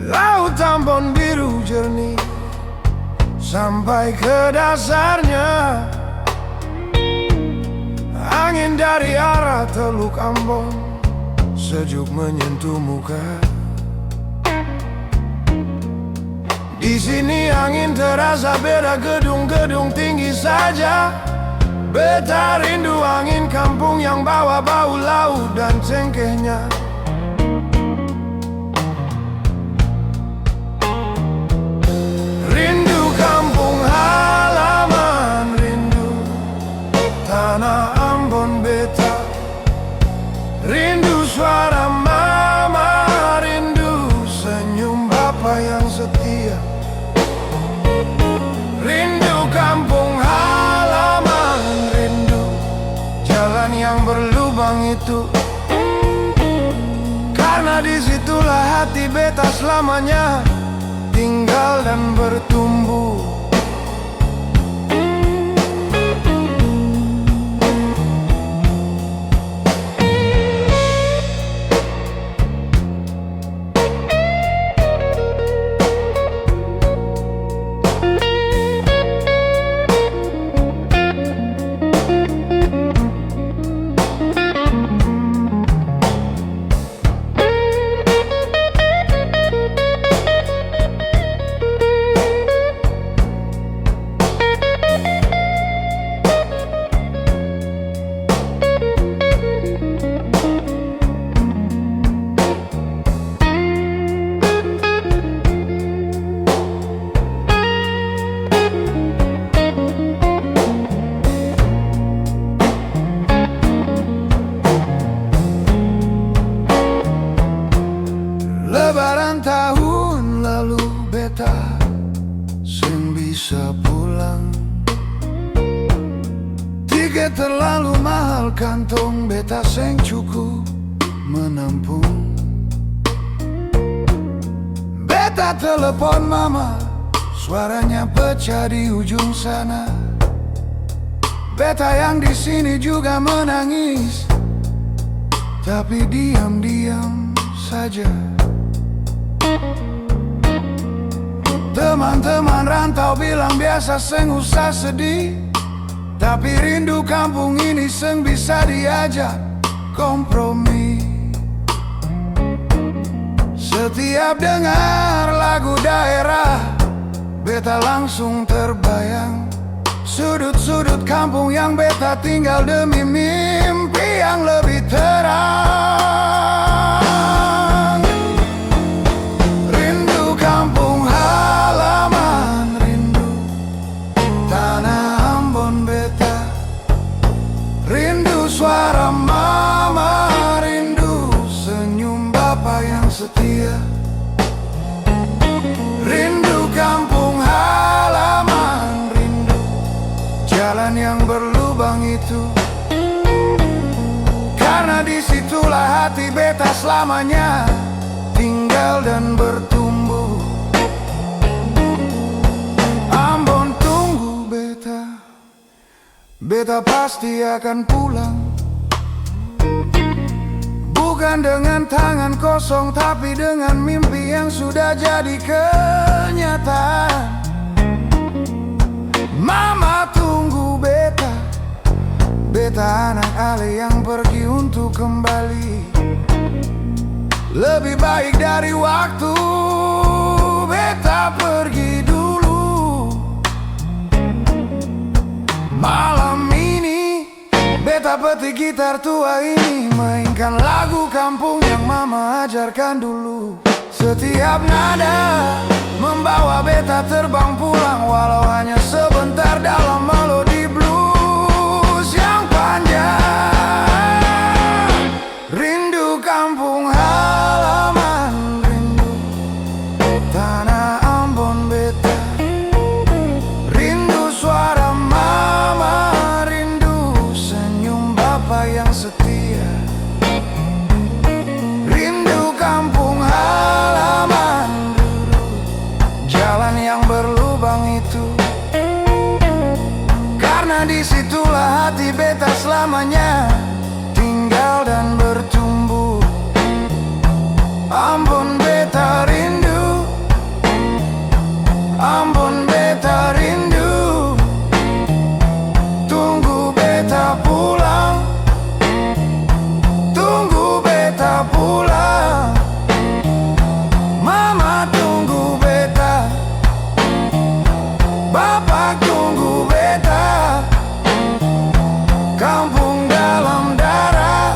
Speaker 1: Laut Ambon biru jernih sampai ke dasarnya. Angin dari arah Teluk Ambon sejuk menyentuh muka. Di sini angin terasa beda, gedung-gedung tinggi saja. Beta rindu angin kampung yang bawa bau laut dan cengkehnya. Rindu kampung halaman, rindu tanah Ambon beta. Rindu suara mama, rindu senyum bapa yang setia. Rindu kampung halaman, rindu jalan yang berlubang itu. Karena disitulah hati beta selamanya tinggal dan bertumbuh. Lebaran tahun lalu beta seng bisa pulang. Tiket terlalu mahal, kantong beta seng cukup menampung. Beta telepon mama, suaranya pecah di ujung sana. Beta yang di sini juga menangis, tapi diam-diam saja. Teman-teman rantau bilang biasa seng usah sedih, tapi rindu kampung ini seng bisa diajak kompromi. Setiap dengar lagu daerah, beta langsung terbayang sudut-sudut kampung yang beta tinggal demi mimpi yang lebih terang. Rindu kampung halaman, rindu tanah Ambon beta. Rindu suara mama, rindu senyum bapa yang setia. Rindu kampung halaman, rindu jalan yang berlubang itu. Karena disitulah hati beta selamanya tinggal dan bertumbuh. Ambon tunggu beta, beta pasti akan pulang. Bukan dengan tangan kosong, tapi dengan mimpi yang sudah jadi kenyataan. Mama tunggu beta, beta anak ale yang pergi untuk kembali.
Speaker 2: Lebih baik dari waktu beta pergi dulu. Malam ini beta petik gitar tua ini, mainkan lagu kampung yang mama ajarkan dulu. Setiap nada membawa beta terbang pulang, walau hanya sebentar dalam melodi blues yang panjang. Rindu kampung halaman, rindu tanah Ambon beta, rindu suara mama, rindu senyum bapak yang setia. Rindu kampung halaman, jalan yang berlubang itu, karena disitulah hati beta selamanya tinggal dan bertumbuh. Ambon beta rindu, Ambon beta rindu, tunggu beta pulang, tunggu beta pulang. Mama tunggu beta, Bapak tunggu beta. Kampung dalam darah,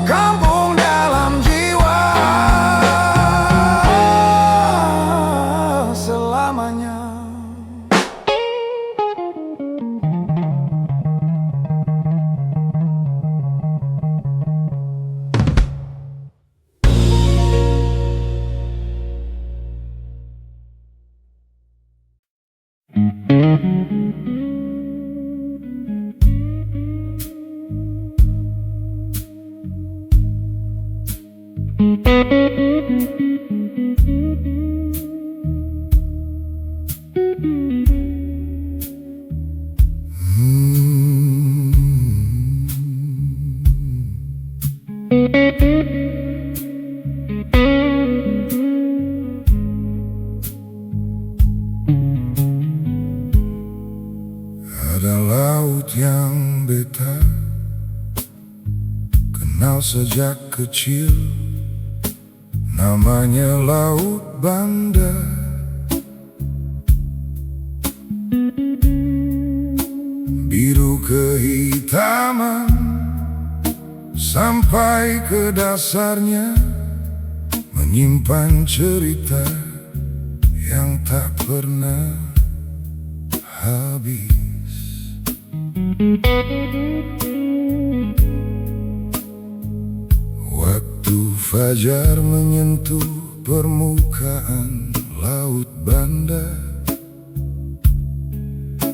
Speaker 2: kampung dalam jiwa, selamanya. Ada laut yang beta kenal sejak kecil, namanya Laut Banda. Biru kehitaman sampai ke dasarnya, menyimpan cerita yang tak pernah habis. Waktu fajar menyentuh permukaan Laut Banda,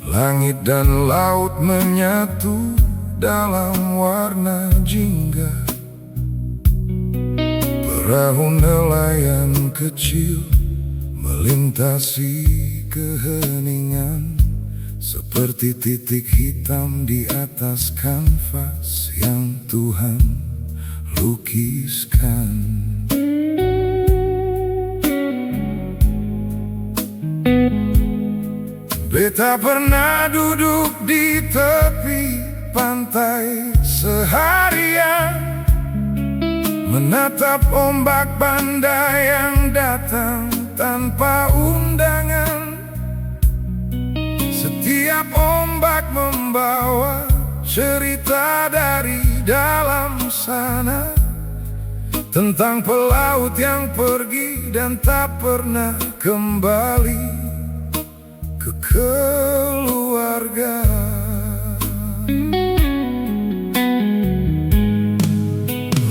Speaker 2: langit dan laut menyatu dalam warna jingga. Perahu nelayan kecil melintasi keheningan, seperti titik hitam di atas kanvas yang Tuhan lukiskan. Beta pernah duduk di tepi pantai seharian, menatap ombak Banda yang datang tanpa undangan. Setiap ombak membawa cerita dari dalam sana, tentang pelaut yang pergi dan tak pernah kembali ke keluarga.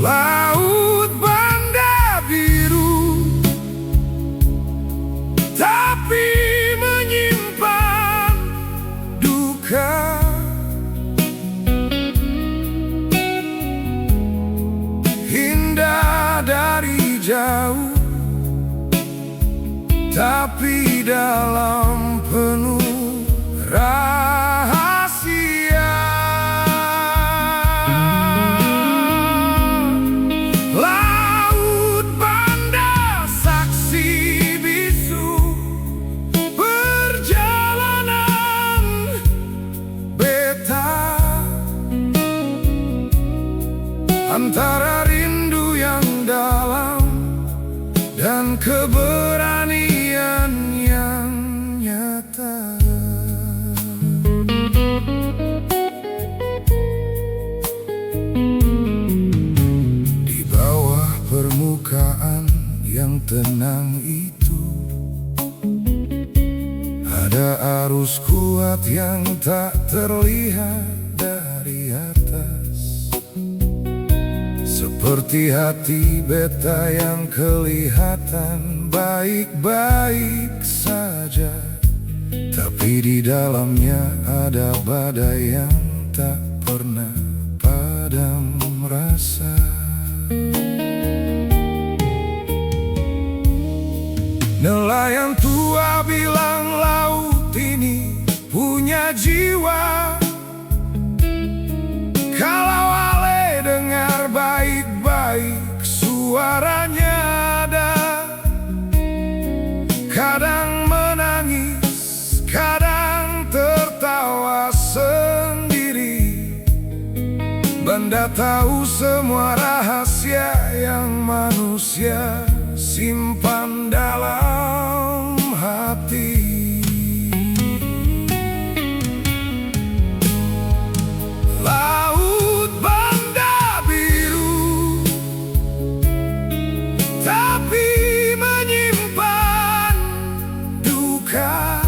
Speaker 2: Laut Banda biru, tapi menyimpan duka. Indah dari jauh, tapi dalam penuh rahasia. Laut Banda saksi bisu perjalanan beta, antara rindu yang
Speaker 1: Ada arus kuat yang tak terlihat dari atas, seperti hati beta yang kelihatan baik-baik saja, tapi di dalamnya ada badai yang tak pernah padam rasa. Nelayan tua bilang laut ini punya jiwa. Kalau Ale dengar baik-baik suaranya ada, kadang menangis, kadang tertawa sendiri. Banda tahu semua rahasia yang manusia simpan dalam hati. Laut Banda biru, tapi menyimpan duka.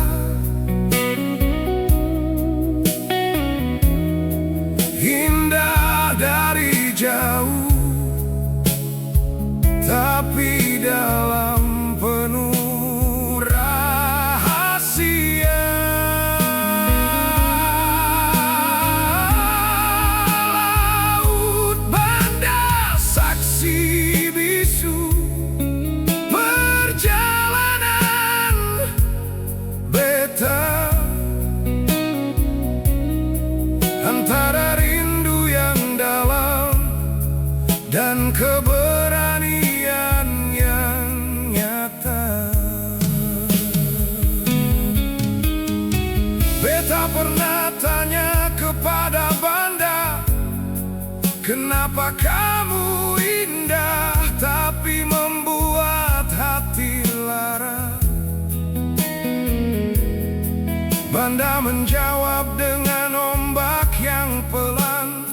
Speaker 1: Indah dari jauh, tapi dalam penuh rahasia. Laut Banda saksi bisu perjalanan beta, antara rindu yang dalam dan keberanian yang nyata. Beta pernah tanya kepada Banda, kenapa kamu indah tapi membuat hati lara? Banda menjawab dengan ombak yang pelan,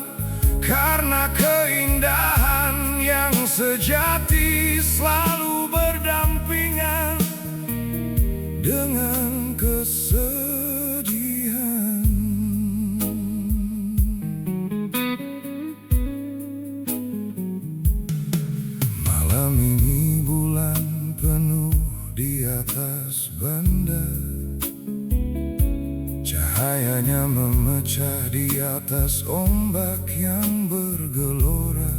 Speaker 1: karena keindahan yang sejati selalu berdampingan dengan kesedihan. Malam ini bulan penuh di atas Banda, cahayanya memecah di atas ombak yang bergelora.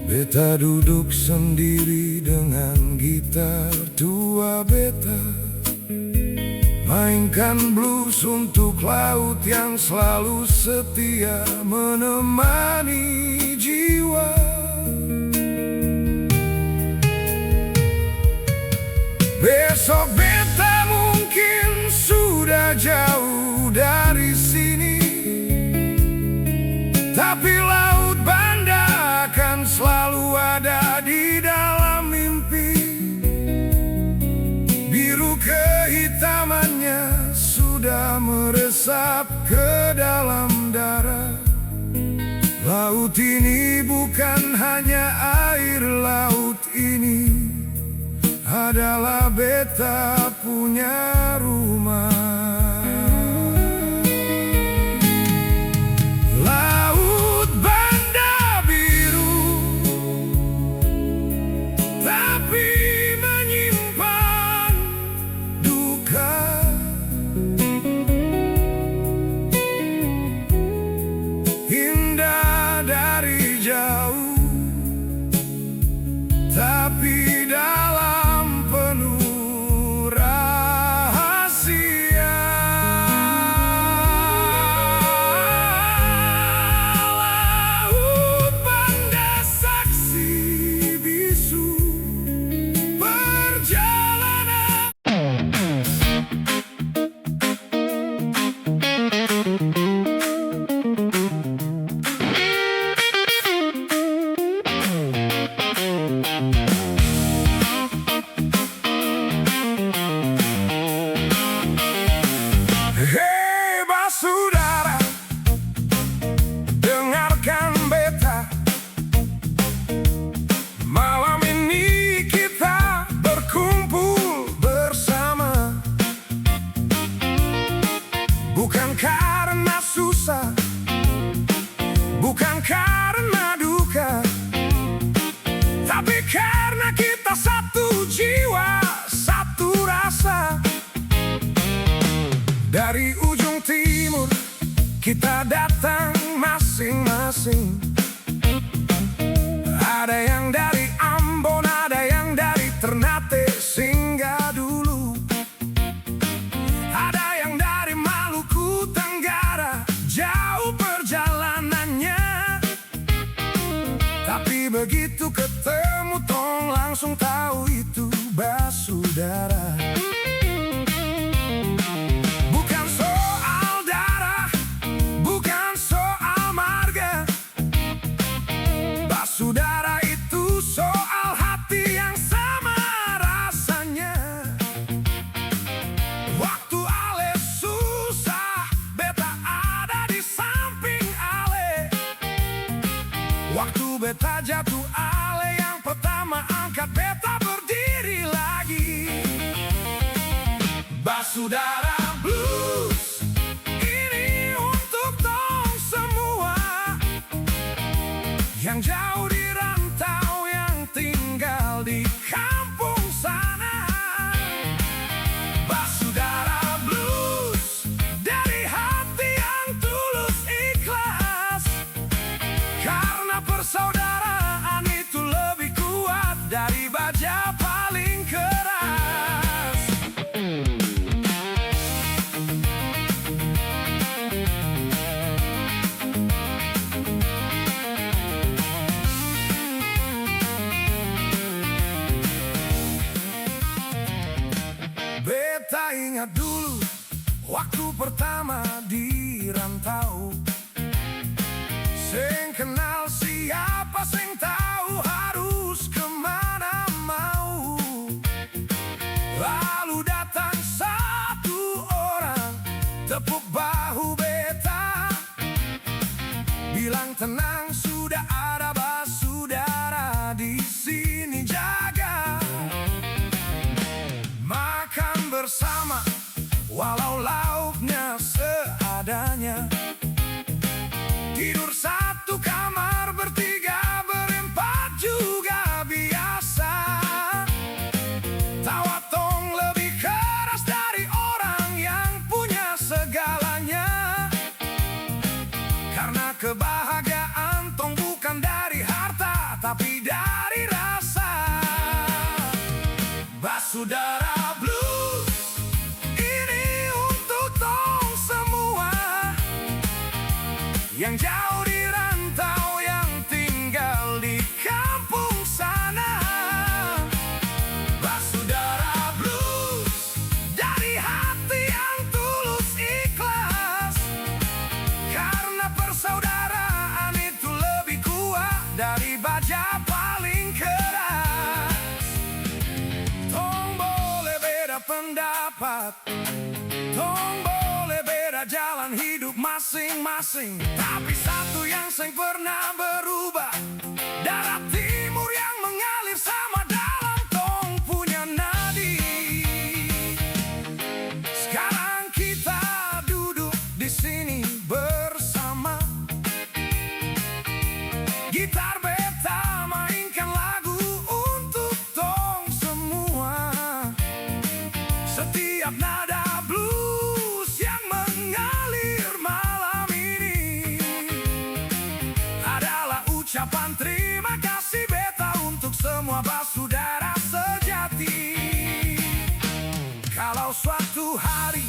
Speaker 1: Beta duduk sendiri dengan gitar tua beta, mainkan blues untuk laut yang selalu setia menemani jiwa. Besok beta mungkin sudah jauh dari sini, tapi laut Banda akan selalu ada di dalam mimpi. Biru kehitamannya sudah meresap ke dalam darah. Laut ini bukan hanya air, laut ini adalah beta punya rumah. Laut Banda biru, tapi menyimpan duka. Indah dari jauh, tapi dalam penuh rahasia.
Speaker 2: Kita datang masing-masing. Ada yang dari Ambon, ada yang dari Ternate, singgah dulu. Ada yang dari Maluku Tenggara, jauh perjalanannya. Tapi begitu ketemu tong langsung tahu itu basudara. Bukan soal darah, bukan soal marga. Basudara itu soal hati yang sama rasanya. Waktu ale susah, beta ada di samping ale. Waktu beta jatuh, ale yang pertama angkat beta berdiri lagi. Basudara Blues, ini untuk tong semua yang jauh di rantau, yang tinggal di kampung sana. Basudara Blues, dari hati yang tulus ikhlas, karena persaudaraan itu lebih kuat dari baja paling keras. Beta ingat dulu waktu pertama di rantau. Seng kenal siapa, seng tahu harus kemana mau. Lalu datang satu orang, tepuk bahu beta, bilang tenang, sudah ada basudara di sini jaga. Makan bersama, walau lauknya seadanya. Tidur satu kamar bertiga, berempat juga biasa. Tawa tong lebih keras dari orang yang punya segalanya. Karena kebahagiaan tong bukan dari harta, tapi dari rasa. Basudara Blues, ini untuk tong semua yang jauh di rantau, yang tinggal di kampung sana. Basudara Blues, dari hati yang tulus ikhlas, karena persaudaraan itu lebih kuat dari baja paling keras. Tong boleh beda pendapat, tong boleh beda jalan hidup masing-masing, tapi satu yang seng pernah berubah, darah timur yang mengalir sama dalam tong punya nadi. Sekarang kita duduk di sini bersama, gitar beta mainkan lagu untuk tong semua. Setiap nada blues yang mengalir malam ini adalah ucapan terima kasih beta untuk semua basudara sejati. Kalau suatu hari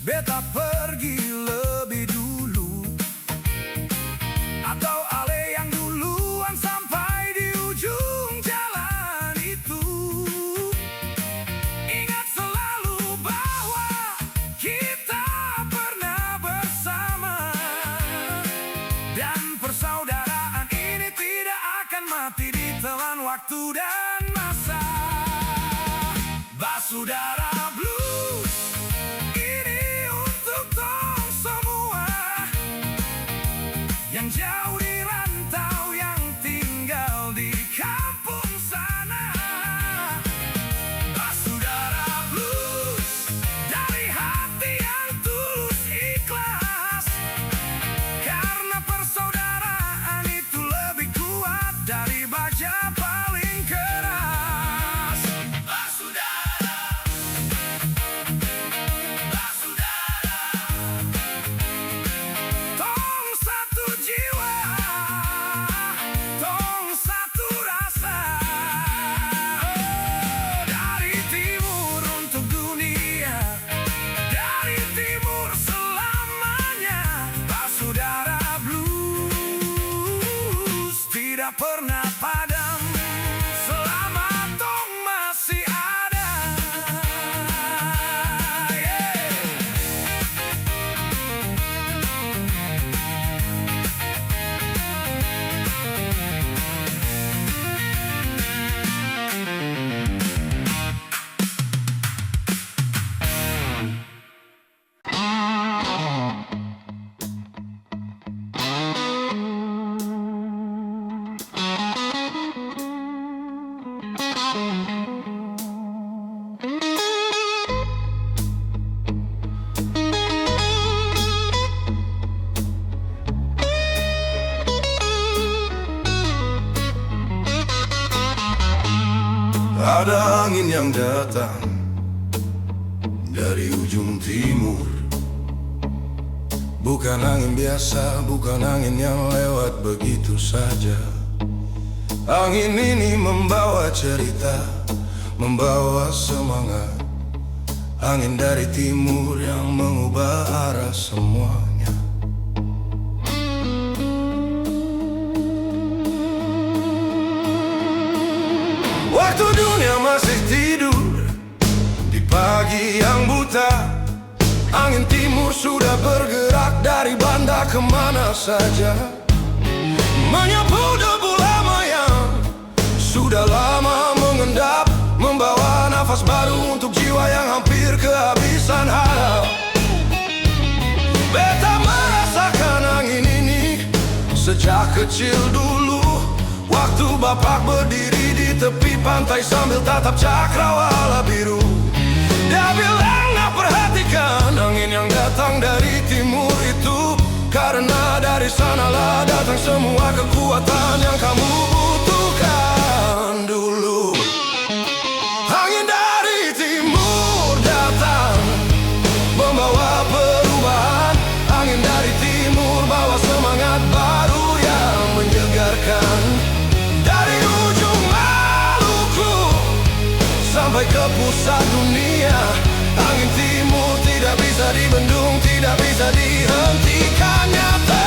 Speaker 2: beta pergi lebih dulu, atau ale yang duluan sampai di ujung jalan itu, ingat selalu bahwa kita pernah bersama, dan persaudaraan ini tidak akan mati ditelan waktu dan masa. Basudara Blues, ini untuk tong semua yang jauh di rantau, yang tinggal di kampung sana. Basudara Blues, dari hati yang tulus ikhlas, karena persaudaraan itu lebih kuat dari baja paling keras. Basudara
Speaker 1: Ada angin yang datang dari ujung timur. Bukan angin biasa, bukan angin yang lewat begitu saja. Angin ini membawa cerita, membawa semangat. Angin dari timur yang mengubah arah semuanya. Waktu dunia masih tidur, di pagi yang buta, angin timur sudah bergerak dari Banda kemana saja, menyapu debu lama yang sudah lama mengendap, membawa nafas baru untuk jiwa yang hampir kehabisan harap. Beta merasakan angin ini sejak kecil dulu, waktu bapak berdiri di tepi pantai sambil tatap cakrawala biru. Dia bilang, nak perhatikan angin yang datang dari timur itu, karena dari sanalah datang semua kekuatan yang kamu butuhkan dulu. Angin dari timur datang, membawa perubahan. Angin dari timur bawa semangat baru yang menyegarkan. Dari ujung Maluku sampai ke pusat dunia, angin timur tidak bisa dibendung, tidak bisa dihentikan nyata.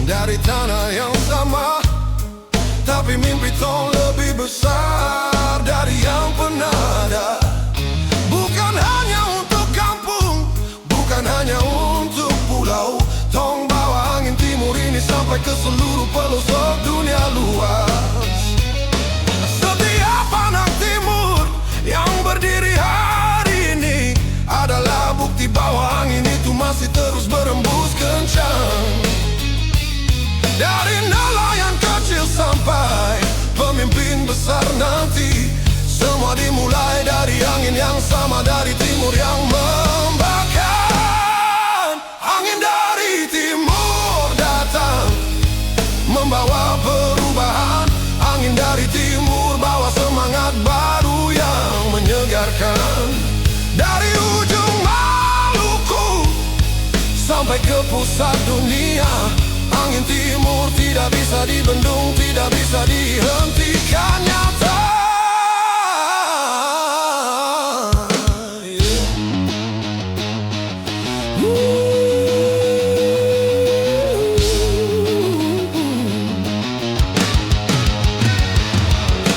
Speaker 1: Dari tanah yang sama, tapi mimpi tong lebih besar dari yang pernah ada. Bukan hanya untuk kampung, bukan hanya untuk pulau. Tong bawa angin timur ini sampai ke seluruh pelosok dunia luas. Setiap anak timur yang berdiri hari ini adalah bukti bahwa angin itu masih terus berembus kencang. Dari nelayan kecil sampai pemimpin besar nanti, semua dimulai dari angin yang sama, dari timur yang membakar. Angin dari timur datang, membawa perubahan. Angin dari timur bawa semangat baru yang menyegarkan. Dari ujung Maluku sampai ke pusat dunia, angin timur tidak bisa dibendung, tidak bisa dihentikan nyata.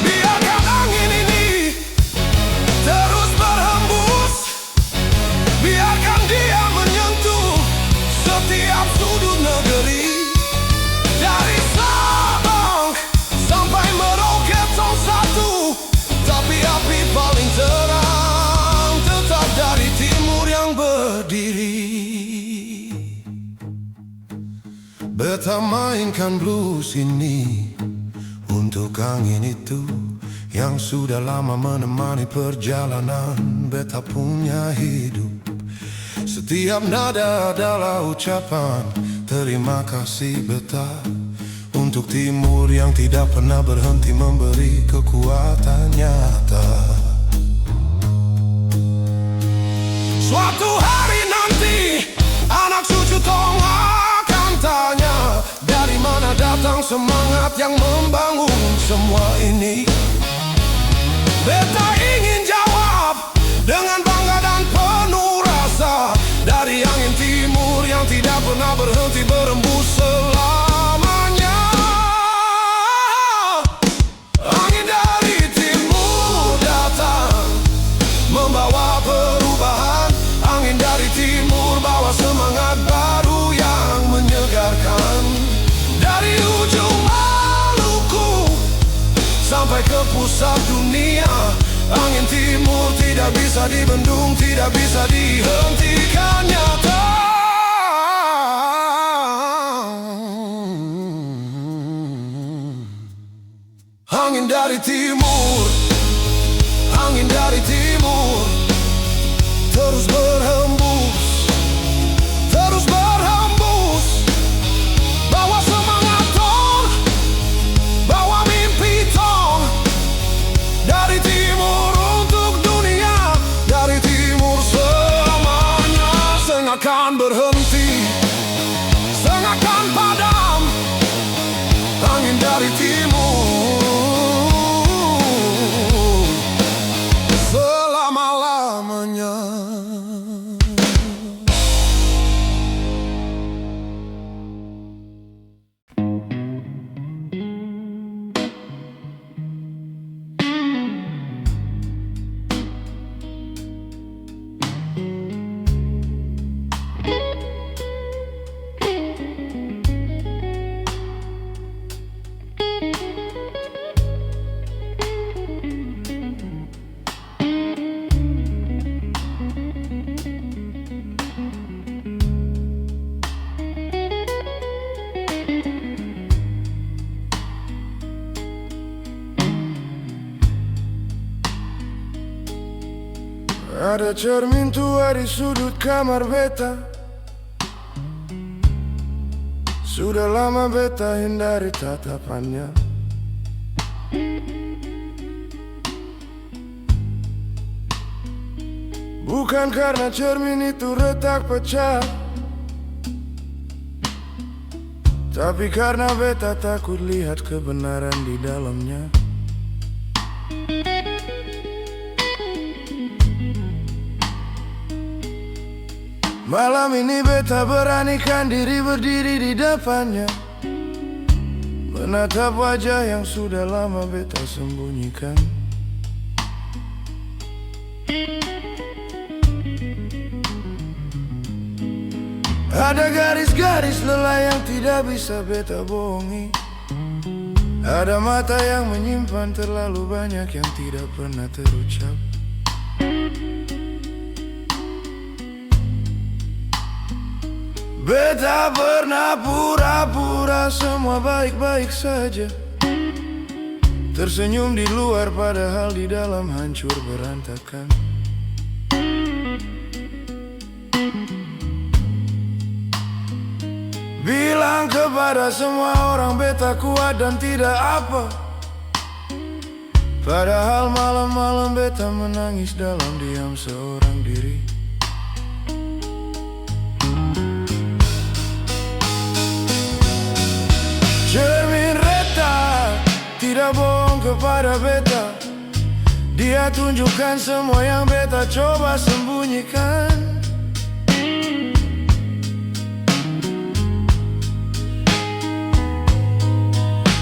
Speaker 1: Biarkan angin ini terus berhembus, biarkan dia menyentuh setiap sudut negeri. Dari Sabang sampai Merauke Tong satu, tapi api paling terang tetap dari timur yang berdiri. Beta mainkan blues ini untuk angin itu yang sudah lama menemani perjalanan beta punya hidup. Setiap nada adalah ucapan terima kasih beta untuk timur yang tidak pernah berhenti memberi kekuatan nyata. Suatu hari nanti anak cucu tong akan tanya, dari mana datang semangat yang membangun semua ini. Beta ingin jawab dengan bangga dan penuh rasa, dari angin timur yang tidak pernah berhenti berembus selamanya. Angin dari timur datang, membawa perubahan. Angin dari timur bawa semangat baru yang menyegarkan. Dari ujung Maluku sampai ke pusat dunia,
Speaker 2: Angin timur tidak bisa dibendung, tidak bisa dihentikan nyata. Angin dari timur, angin dari timur, terus berhembus, terus berhembus. Bawa semangat tong, bawa mimpi tong. Dari timur untuk dunia, dari timur selamanya. Seng akan berhenti, seng akan padam. Angin dari timur selama-lamanya. Ada cermin tua di sudut kamar beta. Sudah lama beta hindari tatapannya. Bukan karena cermin itu retak pecah, tapi karena beta takut lihat kebenaran di dalamnya. Malam ini beta beranikan diri berdiri di depannya, menatap wajah yang sudah lama beta sembunyikan. Ada garis-garis lelah yang tidak bisa beta bohongi. Ada mata yang menyimpan terlalu banyak yang tidak pernah terucap. Beta pernah pura-pura semua baik-baik saja, tersenyum di luar padahal di dalam hancur berantakan. Bilang kepada semua orang beta kuat dan tidak apa, padahal malam-malam beta menangis dalam diam seorang diri. Cermin retak tidak bohong kepada beta. Dia tunjukkan semua yang beta coba sembunyikan.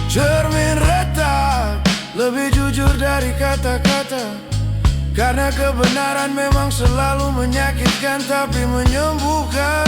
Speaker 2: Cermin retak lebih jujur dari kata-kata, karena kebenaran memang selalu menyakitkan tapi menyembuhkan.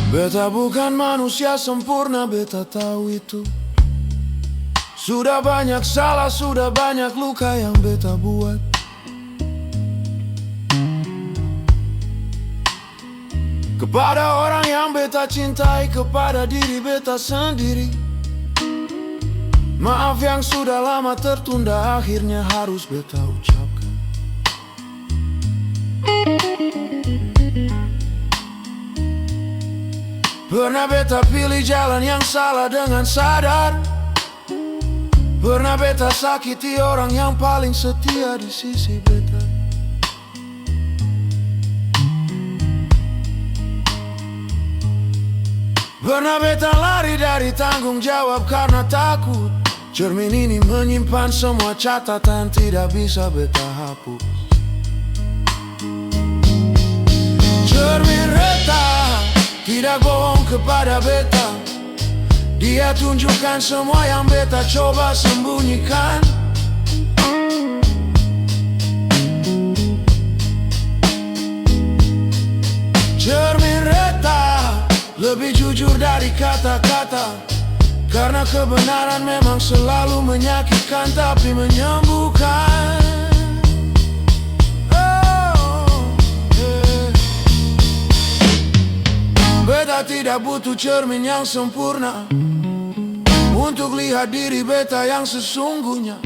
Speaker 2: Beta bukan manusia sempurna, beta tahu itu. Sudah banyak salah, sudah banyak luka yang beta buat. Kepada orang yang beta cintai, kepada diri beta sendiri. Maaf yang sudah lama tertunda, akhirnya harus beta ucapkan. Pernah beta pilih jalan yang salah dengan sadar. Pernah beta sakiti orang yang paling setia di sisi beta. Pernah beta lari dari tanggung jawab karena takut. Cermin ini menyimpan semua catatan, tidak bisa beta hapus. Cermin retak tidak bohong kepada beta. Dia tunjukkan semua yang beta coba sembunyikan. Cermin retak lebih jujur dari kata-kata, karena kebenaran memang selalu menyakitkan tapi menyembuhkan. Beta tidak butuh cermin yang sempurna untuk lihat diri beta yang sesungguhnya.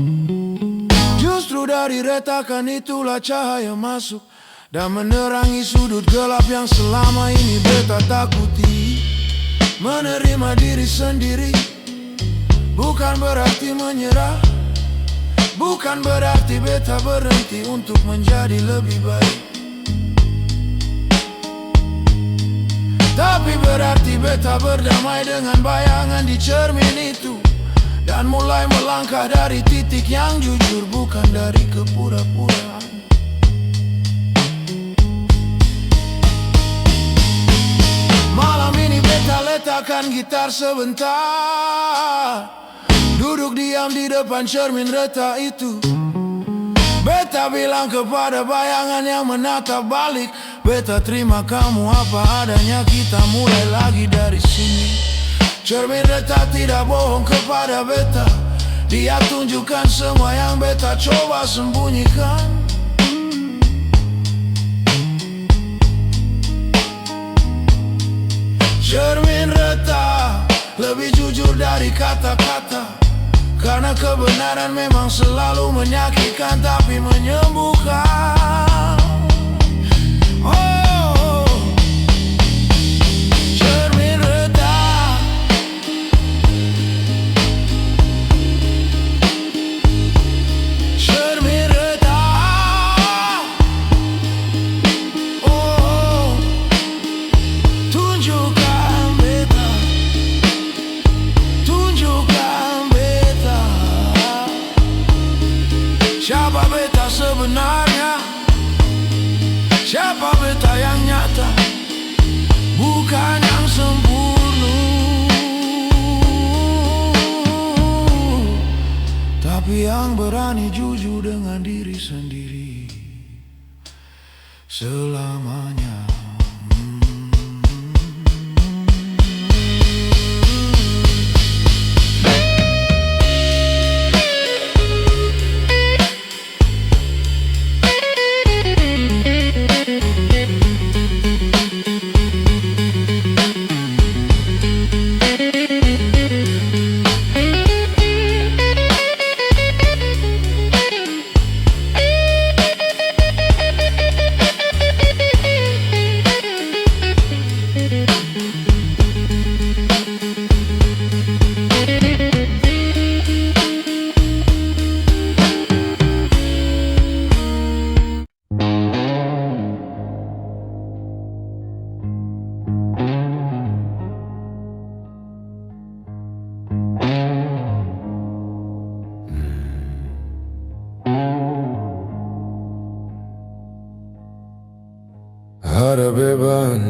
Speaker 2: Justru dari retakan itulah cahaya masuk dan menerangi sudut gelap yang selama ini beta takuti. Menerima diri sendiri bukan berarti menyerah, bukan berarti beta berhenti untuk menjadi lebih baik, tapi berarti beta berdamai dengan bayangan di cermin itu dan mulai melangkah dari titik yang jujur, bukan dari kepura-puraan. Malam ini beta letakkan gitar sebentar, duduk diam di depan cermin retak itu. Beta bilang kepada bayangan yang menatap balik, beta terima kamu apa adanya, kita mulai lagi dari sini. Cermin retak tidak bohong kepada beta. Dia tunjukkan semua yang beta coba sembunyikan. Cermin retak lebih jujur dari kata-kata, karena kebenaran memang selalu menyakitkan tapi menyembuhkan. Oh, cermin retak, cermin retak. Oh, tunjukkan beta, tunjukkan beta siapa beta sebenarnya, siapa beta yang nyata, bukan yang sempurna, tapi yang berani jujur dengan diri sendiri selamanya. Ada beban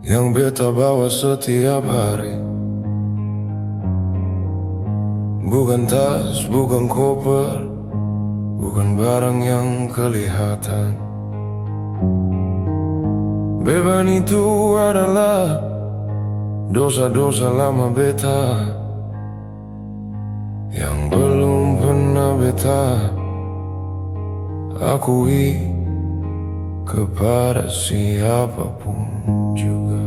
Speaker 2: yang beta bawa setiap hari, bukan tas, bukan koper, bukan barang yang kelihatan. Beban itu adalah dosa-dosa lama beta yang belum pernah beta akui kepada siapapun juga.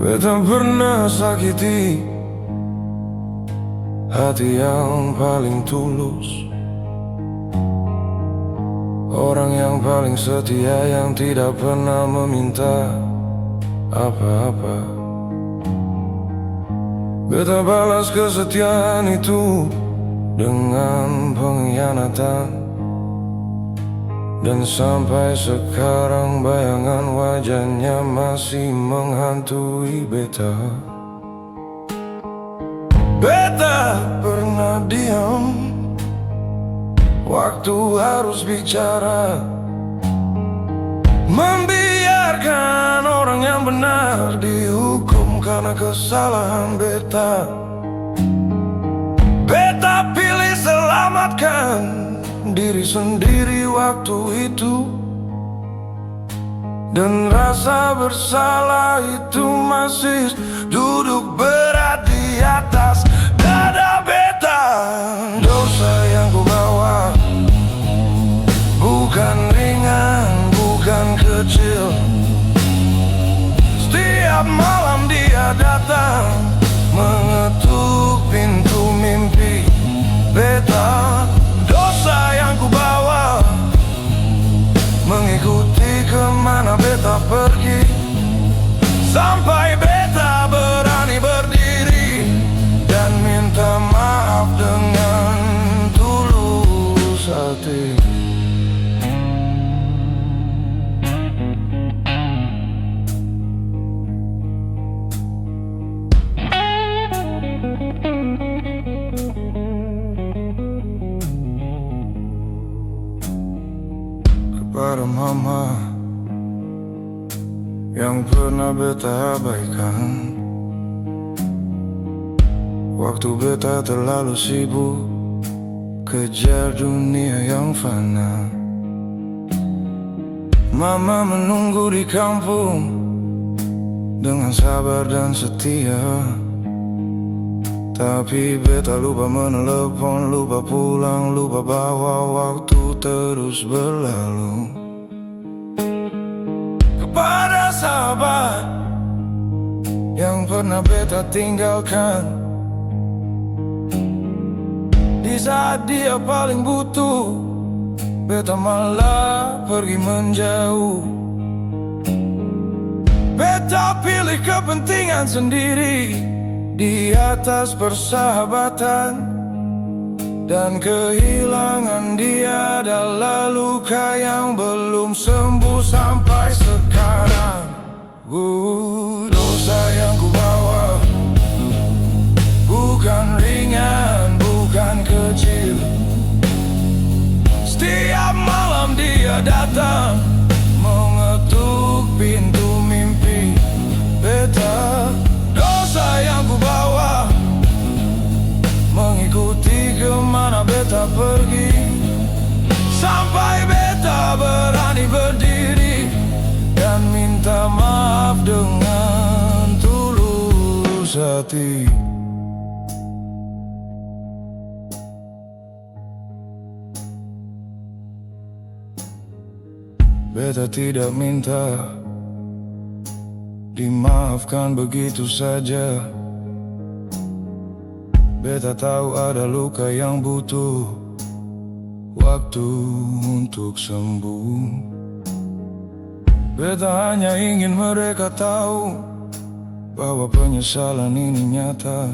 Speaker 2: Beta pernah sakiti hati yang paling tulus,
Speaker 3: yang paling setia, yang tidak pernah meminta apa-apa. Beta balas kesetiaan itu dengan pengkhianatan, dan sampai sekarang bayangan wajahnya masih menghantui beta. Beta pernah diam waktu harus bicara, membiarkan orang yang benar dihukum karena kesalahan beta. Beta pilih selamatkan diri sendiri waktu itu, dan rasa bersalah itu masih duduk berat di atas dada beta. Dosa yang ku bawa bukan ringan, bukan kecil. Setiap malam dia datang mengetuk pintu mimpi beta. Dosa yang ku bawa mengikuti kemana beta pergi, sampai beta berani berdiri dan minta maaf dengan tulus hati. Kepada mama yang pernah beta abaikan, waktu beta terlalu sibuk kejar dunia yang fana. Mama menunggu di kampung dengan sabar dan setia, tapi beta lupa menelepon, lupa pulang, lupa bawa waktu terus berlalu. Kepada sahabat yang pernah beta tinggalkan, di saat dia paling butuh, beta malah pergi menjauh. Beta pilih kepentingan sendiri di atas persahabatan, dan kehilangan dia adalah luka yang belum sembuh sampai sekarang. Dosa yang ku bawa bukan ringan, bukan kecil. Setiap malam dia datang mengetuk pintu mimpi beta. Dosa yang ku bawa mengikuti kemana beta pergi, sampai beta berani berdiri dan minta maaf dengan tulus hati. Beta tidak minta dimaafkan begitu saja. Beta tahu ada luka yang butuh waktu untuk sembuh. Beta hanya ingin mereka tahu bahwa penyesalan ini nyata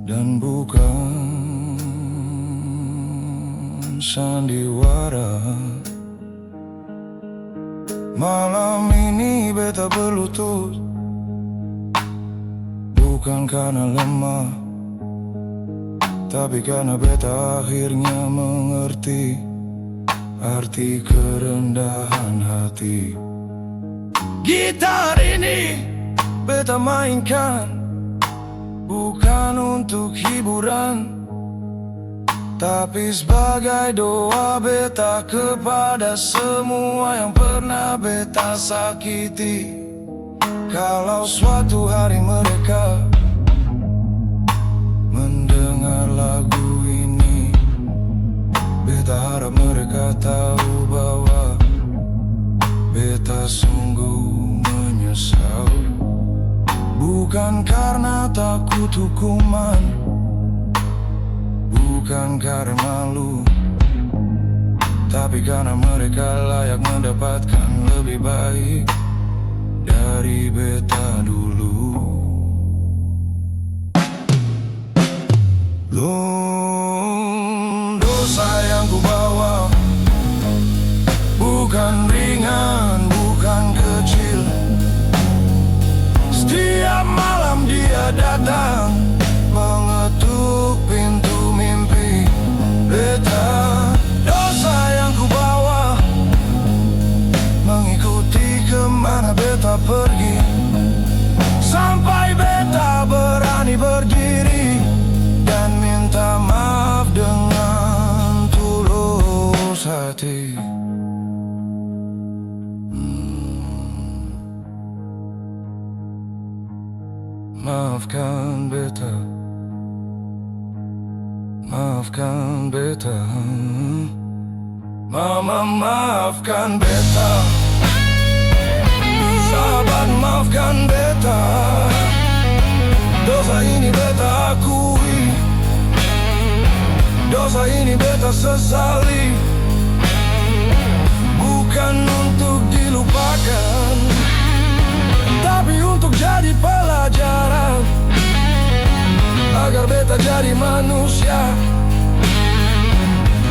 Speaker 3: dan bukan sandiwara. Malam ini beta berlutut, bukan karena lemah, tapi karena beta akhirnya mengerti arti kerendahan hati. Gitar ini beta mainkan bukan untuk hiburan, tapi sebagai doa beta kepada semua yang pernah beta sakiti. Kalau suatu hari mereka mendengar lagu ini, beta harap mereka tahu bahwa beta sungguh menyesal. Bukan karena takut hukuman, bukan karena malu, Tapi karena mereka layak mendapatkan lebih baik dari beta dulu. Dosa yang ku bawa bukan ringan, bukan kecil. Setiap malam dia datang mengetuk pintu mimpi beta. Dosa yang ku bawa mengikuti kemana beta pergi, sampai beta berani berdiri dan minta maaf dengan tulus hati. Maafkan beta, maafkan beta, Mama maafkan beta, sahabat maafkan beta. Dosa ini beta akui, dosa ini beta sesali. Bukan untuk dilupakan, tapi untuk jadi pelajaran, agar beta jadi manusia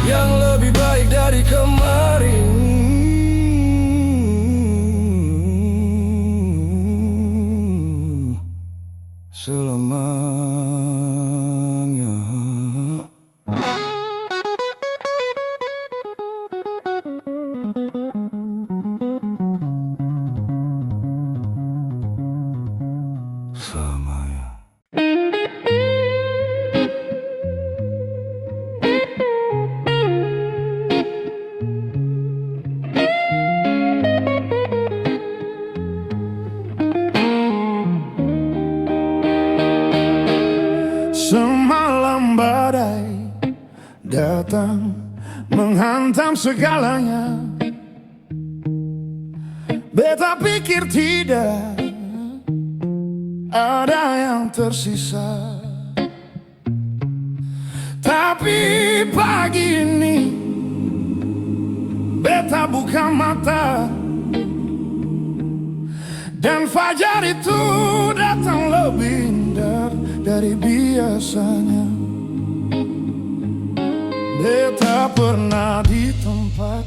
Speaker 3: yang lebih baik dari kemarin. Selamanya. Selamanya.
Speaker 2: Semalam badai datang menghantam segalanya. Beta pikir tidak ada yang tersisa, tapi pagi ini beta buka mata dan fajar itu datang lebih indah dari biasanya. Beta pernah di tempat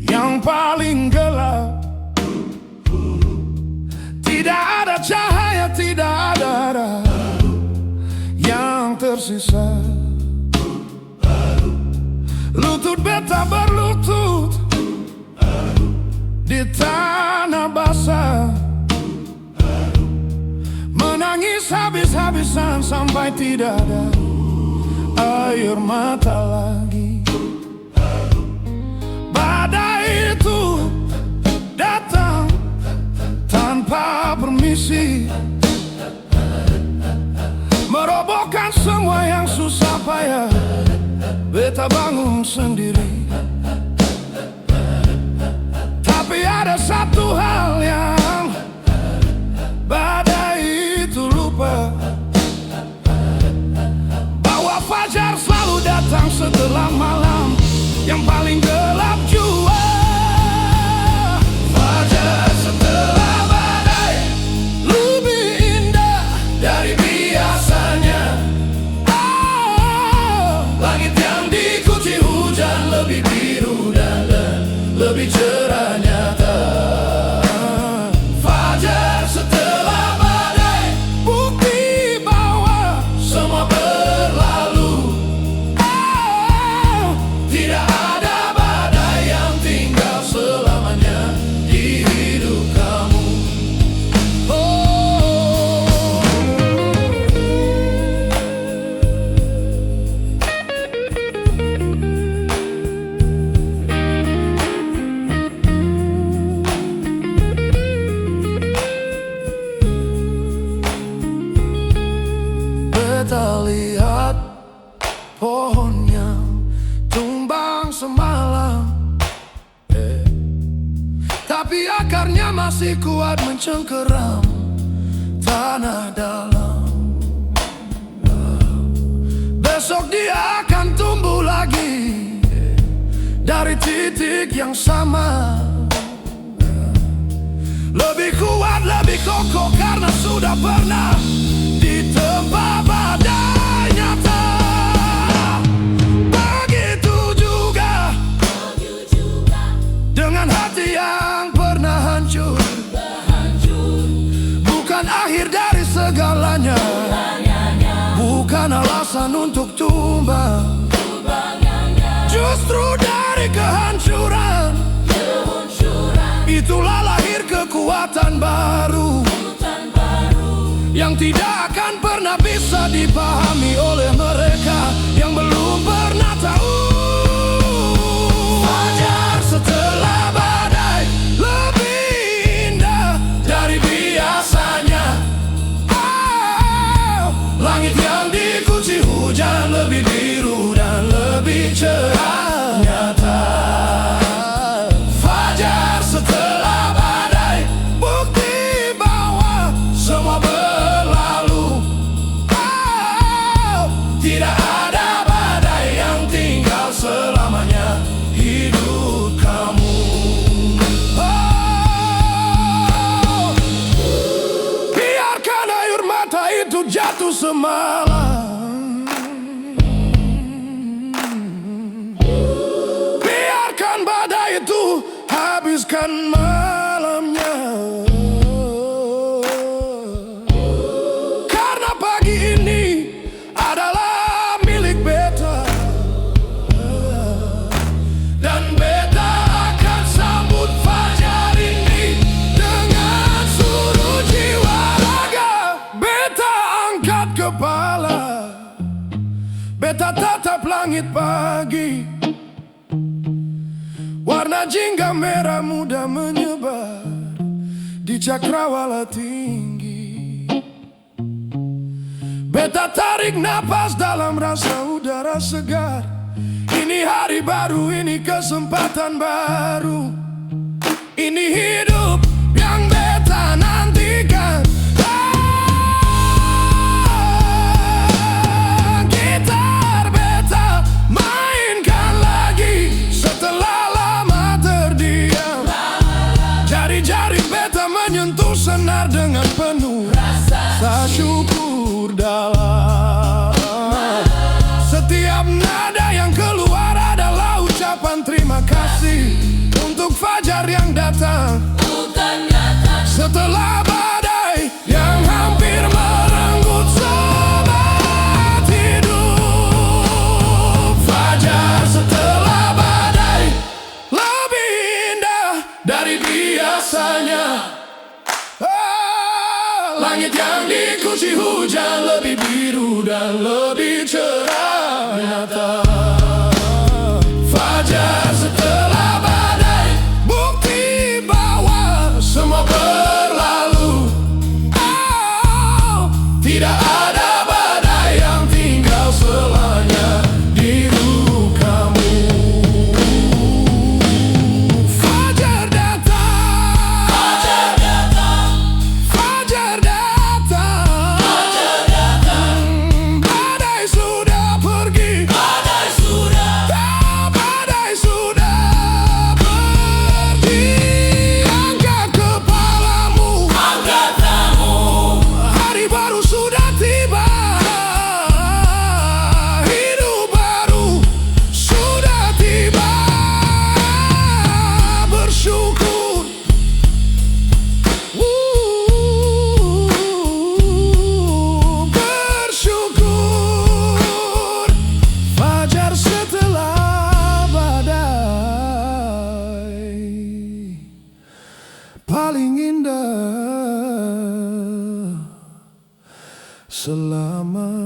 Speaker 2: yang paling gelap, tidak ada cahaya, tidak ada arah yang tersisa. Lutut beta berlutut di tanah basah, menangis habis-habisan sampai tidak ada air mata lagi. Badai itu datang tanpa permisi, merobohkan semua yang susah payah beta bangun sendiri. Tapi ada satu hal yang badai itu lupa, bahwa fajar selalu datang setelah malam yang paling gelap jua. Fajar setelah badai lebih indah dari biasanya. Langit yang diikuti hujan lebih biru dan lebih cerah nyata. Fajar setelah badai, bukti bahwa semua berlalu. Tidak ada badai yang tinggal selamanya di hidup kamu. Beta lihat pohonnya tumbang semalam, tapi akarnya masih kuat mencengkeram tanah dalam. Besok dia akan tumbuh lagi dari titik yang sama. Lebih kuat, lebih kokoh karena sudah pernah ditempa badai nyata. Begitu juga dengan hati yang pernah hancur. Bukan akhir dari segalanya, bukan alasan untuk tumbang. Justru dari kehancuran itulah lahir kekuatan baru yang tidak akan pernah bisa dipahami oleh mereka yang belum pernah tahu. Fajar setelah badai lebih indah dari biasanya. Langit yang dikunci hujan lebih biru dan lebih cerah nyata. Fajar setelah badai, bukti bahwa semua berlalu. Tidak ada badai yang tinggal selamanya hidup kamu. Biarkan air mata itu jatuh semalam. Biarkan badai itu habiskan malamnya. Karena pagi ini adalah milik beta, dan beta akan sambut fajar ini dengan seluruh jiwa raga. Beta angkat kepala, beta tatap langit pagi. Warna jingga merah muda menyebar di cakrawala tinggi. Beta tarik napas dalam rasa udara segar. Ini hari baru, ini kesempatan baru. Ini hidup yang beta nantikan. Gitar beta mainkan lagi setelah lama terdiam. Jari-jari beta menyentuh senar dengan penuh rasa syukur dalam. Setiap nada yang keluar adalah ucapan terima kasih untuk fajar yang datang. Setelah badai yang hampir merenggut semangat hidup. Fajar setelah badai lebih indah dari biasanya. Langit yang dikunci hujan lebih biru dan lebih cerah nyata. Fajar setelah badai, bukti bahwa semua berlalu. Tidak ada badai yang tinggal selamanya di hidup kamu. Fajar datang, fajar datang, fajar datang, fajar datang. Badai sudah pergi, badai sudah, badai sudah pergi. Angkat kepalamu, angkat kamu. Hari baru sudah tiba, hidup baru sudah tiba. Bersyukur, bersyukur. Fajar setelah badai paling indah selamanya.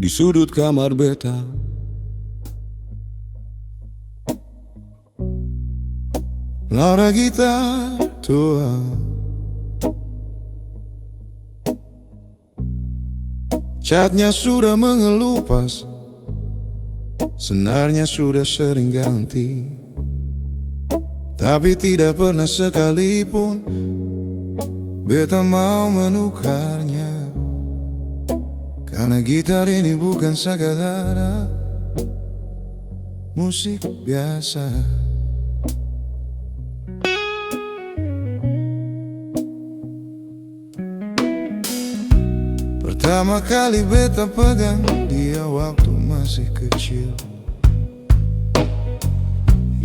Speaker 3: Di sudut kamar beta, Laura gitar tua, catnya sudah mengelupas Senarnya sudah sering ganti, tapi tidak pernah sekalipun beta mau menukarnya. Karena gitar ini bukan sekadar musik biasa. Pertama kali beta pegang dia waktu masih kecil.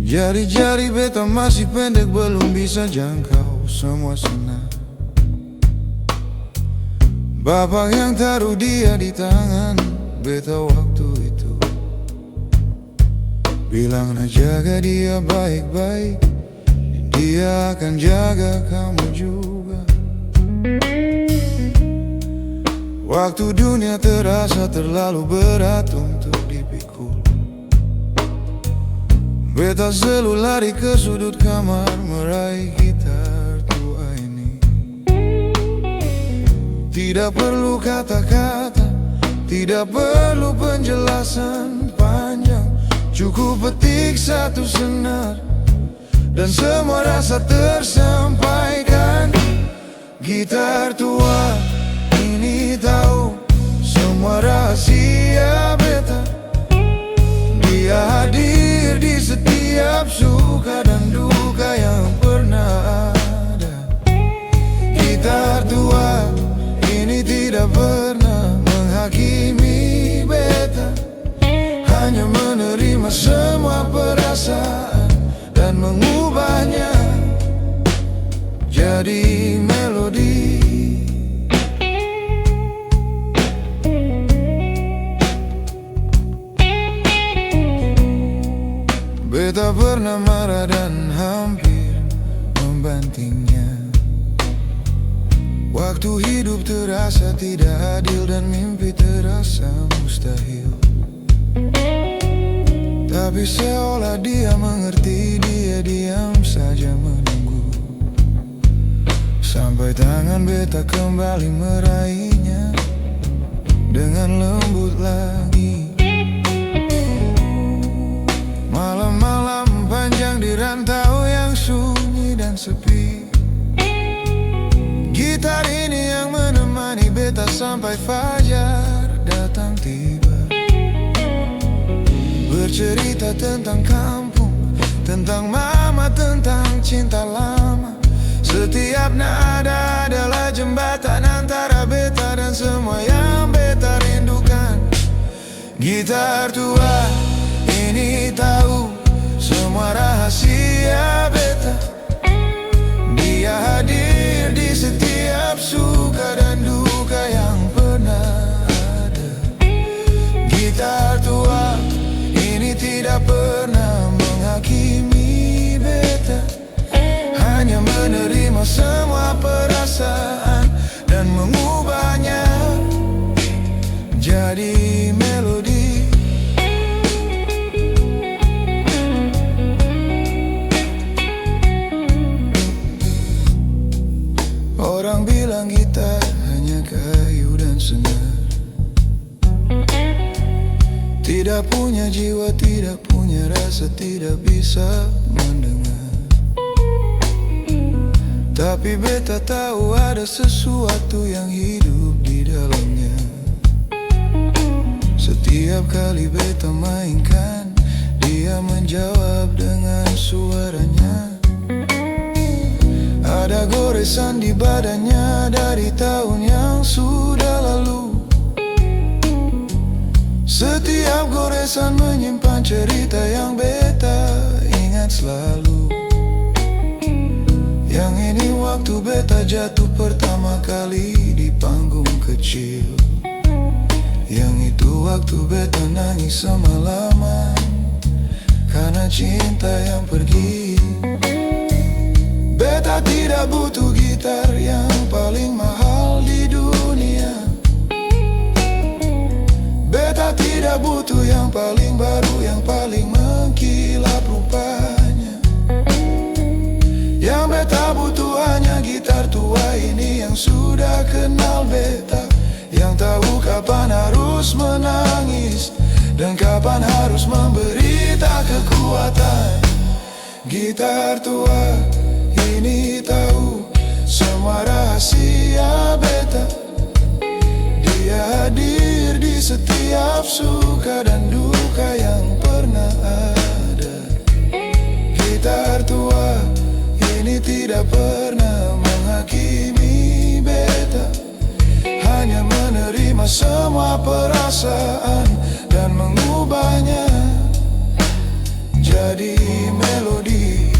Speaker 3: Jari-jari beta masih pendek, belum bisa jangkau semua senar. Bapak yang taruh dia di tangan beta waktu itu, bilang nak jaga dia baik-baik, dia akan jaga kamu juga. Waktu dunia terasa terlalu berat untuk dipikul, beta selalu lari ke sudut kamar meraih gitar tua ini. Tidak perlu kata-kata, tidak perlu penjelasan panjang, cukup petik satu senar dan semua rasa tersampaikan. Gitar tua ini tahu semua rahasia beta, dia hadir di setiap suka dan duka yang pernah ada. Gitar tua ini tidak pernah menghakimi beta, hanya menerima semua perasaan dan mengubahnya jadi melodi. Beta pernah marah dan hampir membantingnya. Waktu hidup terasa tidak adil dan mimpi terasa mustahil, tapi seolah dia mengerti, dia diam saja menunggu sampai tangan beta kembali meraihnya dengan lembut lagi. Malam-malam panjang di rantau yang sunyi dan sepi, gitar ini yang menemani beta sampai fajar datang tiba. Bercerita tentang kampung, tentang mama, tentang cinta lama. Setiap nada adalah jembatan antara beta dan semua yang beta rindukan. Gitar tua ini tahu semua rahasia beta, dia hadir di setiap suka dan duka yang pernah ada. Gitar tua ini tidak pernah menghakimi beta, hanya menerima semua perasaan dan mengubahnya jadi melodi. Orang bilang gitar hanya kayu dan senar, tidak punya jiwa, tidak punya rasa, tidak bisa mendengar. Tapi beta tahu ada sesuatu yang hidup di dalamnya. Setiap kali beta mainkan, dia menjawab dengan suaranya. Ada goresan di badannya dari tahun yang sudah lalu. Setiap goresan menyimpan cerita yang beta ingat selalu. Yang ini waktu beta jatuh pertama kali di panggung kecil. Yang itu waktu beta nangis semalaman karena cinta yang pergi. Beta tidak butuh gitar yang paling mahal di dunia. Beta tidak butuh yang paling baru, yang paling mengkilap rupanya. Yang beta butuh hanya gitar tua ini yang sudah kenal beta, yang tahu kapan harus menangis dan kapan harus memberi tak kekuatan. Gitar tua ini tahu semua rahasia beta. Dia hadir di setiap suka dan duka yang pernah ada. Gitar tua ini tidak pernah menghakimi beta, hanya menerima semua perasaan dan mengubahnya jadi melodi.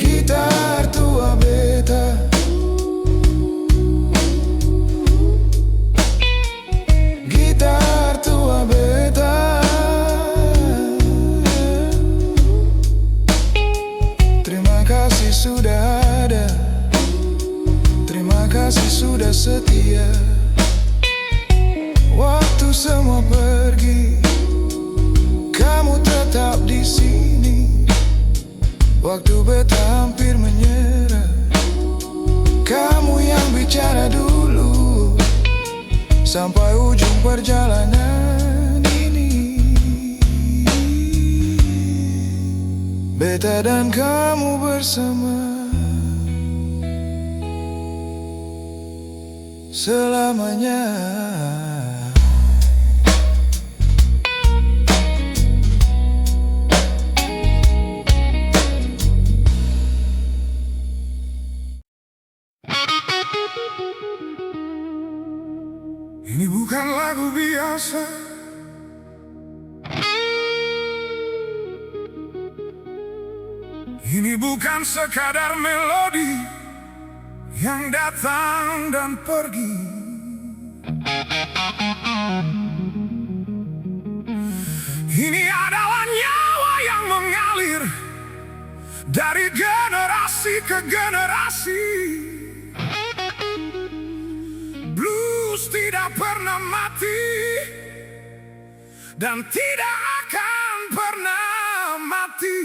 Speaker 3: Gitar tua beta, gitar tua beta. Terima kasih sudah ada, terima kasih sudah setia. Waktu semua pergi, kamu tetap di sini. Waktu beta hampir menyerah, kamu yang bicara dulu sampai ujung perjalanan ini. Beta dan kamu bersama selamanya.
Speaker 2: Ini bukan lagu biasa, ini bukan sekadar melodi yang datang dan pergi. Ini adalah nyawa yang mengalir dari generasi ke generasi. Blues tidak pernah mati dan tidak akan pernah mati.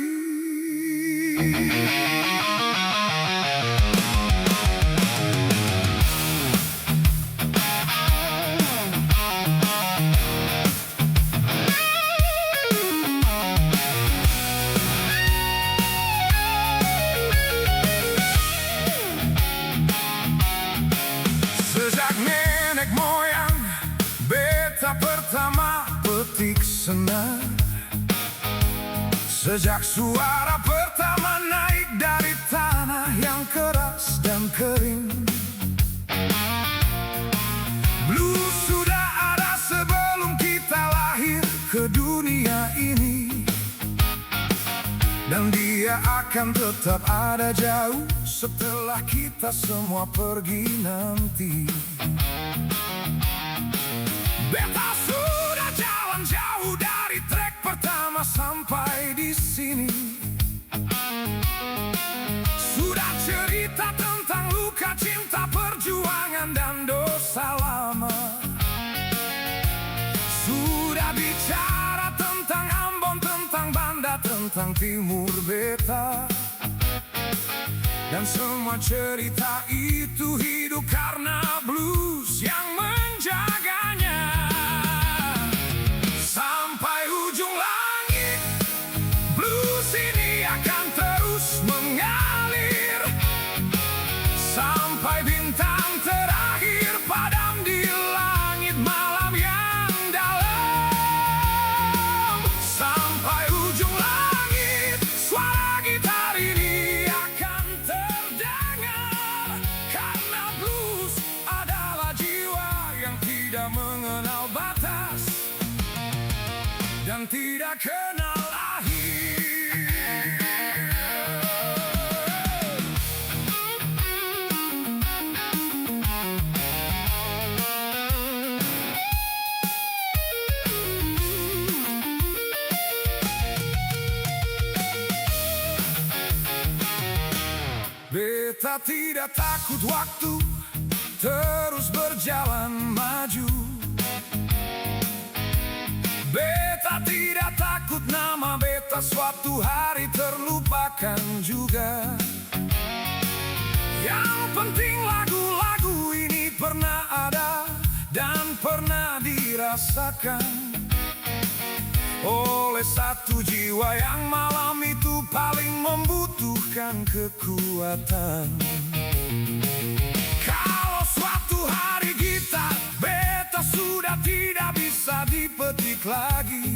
Speaker 2: Sejak nenek moyang beta pertama petik senar, sejak suara pertama naik dari tanah yang keras dan kering, blues sudah ada sebelum kita lahir ke dunia ini, dan dia akan tetap ada jauh setelah kita semua pergi nanti. Beta sudah jalan jauh dari trek pertama sampai di sini. Sudah cerita tentang luka cinta, perjuangan dan dosa lama. Sudah bicara tentang Ambon, tentang Banda, tentang Timur Beta. Dan semua cerita itu hidup karena blues yang menjaganya. Sampai ujung langit, blues ini akan terus mengalir. Sampai bintang terakhir padam di langit malam yang dalam. Sampai ujung langit, suara gitar ini akan terdengar, karena blues adalah jiwa yang tidak mengenal batas dan tidak kenal akhir. Beta tidak takut waktu terus berjalan maju. Beta tidak takut nama beta suatu hari terlupakan juga. Yang penting lagu-lagu ini pernah dirasakan oleh satu jiwa yang malam itu paling membutuhkan kekuatan. Kalau suatu hari gitar beta sudah tidak bisa dipetik lagi,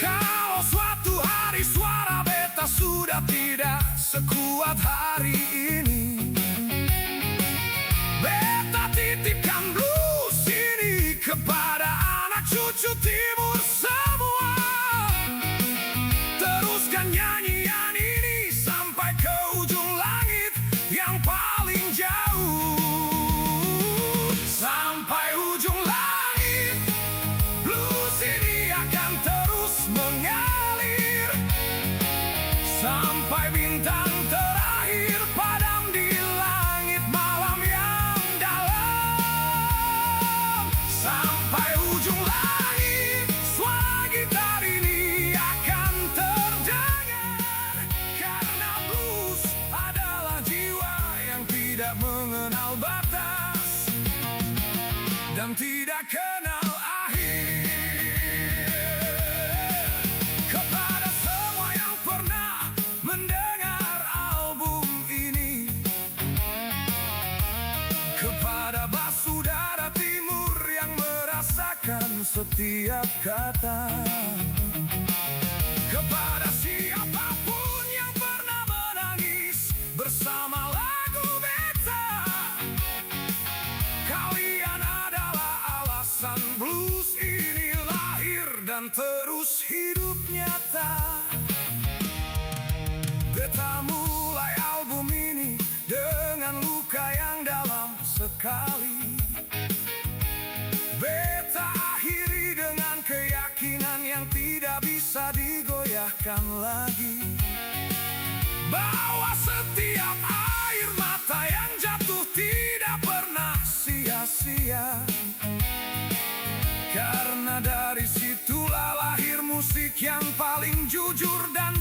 Speaker 2: kalau suatu hari suara beta sudah tidak sekuat hari ini, beta titipkan blues ini kepada anak cucu timur semua. Teruskan nyanyian ini sampai ke ujung langit yang paling jauh. Sampai ujung langit, blues ini akan terus mengalir, sampai bintang terakhir padam di langit malam yang dalam. Sampai ujung langit, suara gitar ini akan terdengar, karena blues adalah jiwa yang tidak mengenal batas dan tidak kenal akhir. Kepada semua yang pernah mendengar album ini, kepada basudara timur yang merasakan setiap kata, kepada siapapun yang pernah menangis bersama lagu beta, kalian adalah alasan blues ini lahir dan terus hidup nyata. Beta mulai album ini dengan luka yang dalam sekali, beta akhiri dengan keyakinan yang tidak bisa digoyahkan lagi, bahwa setiap air mata yang jatuh tidak pernah sia-sia. Karena dari situlah lahir musik yang paling jujur dan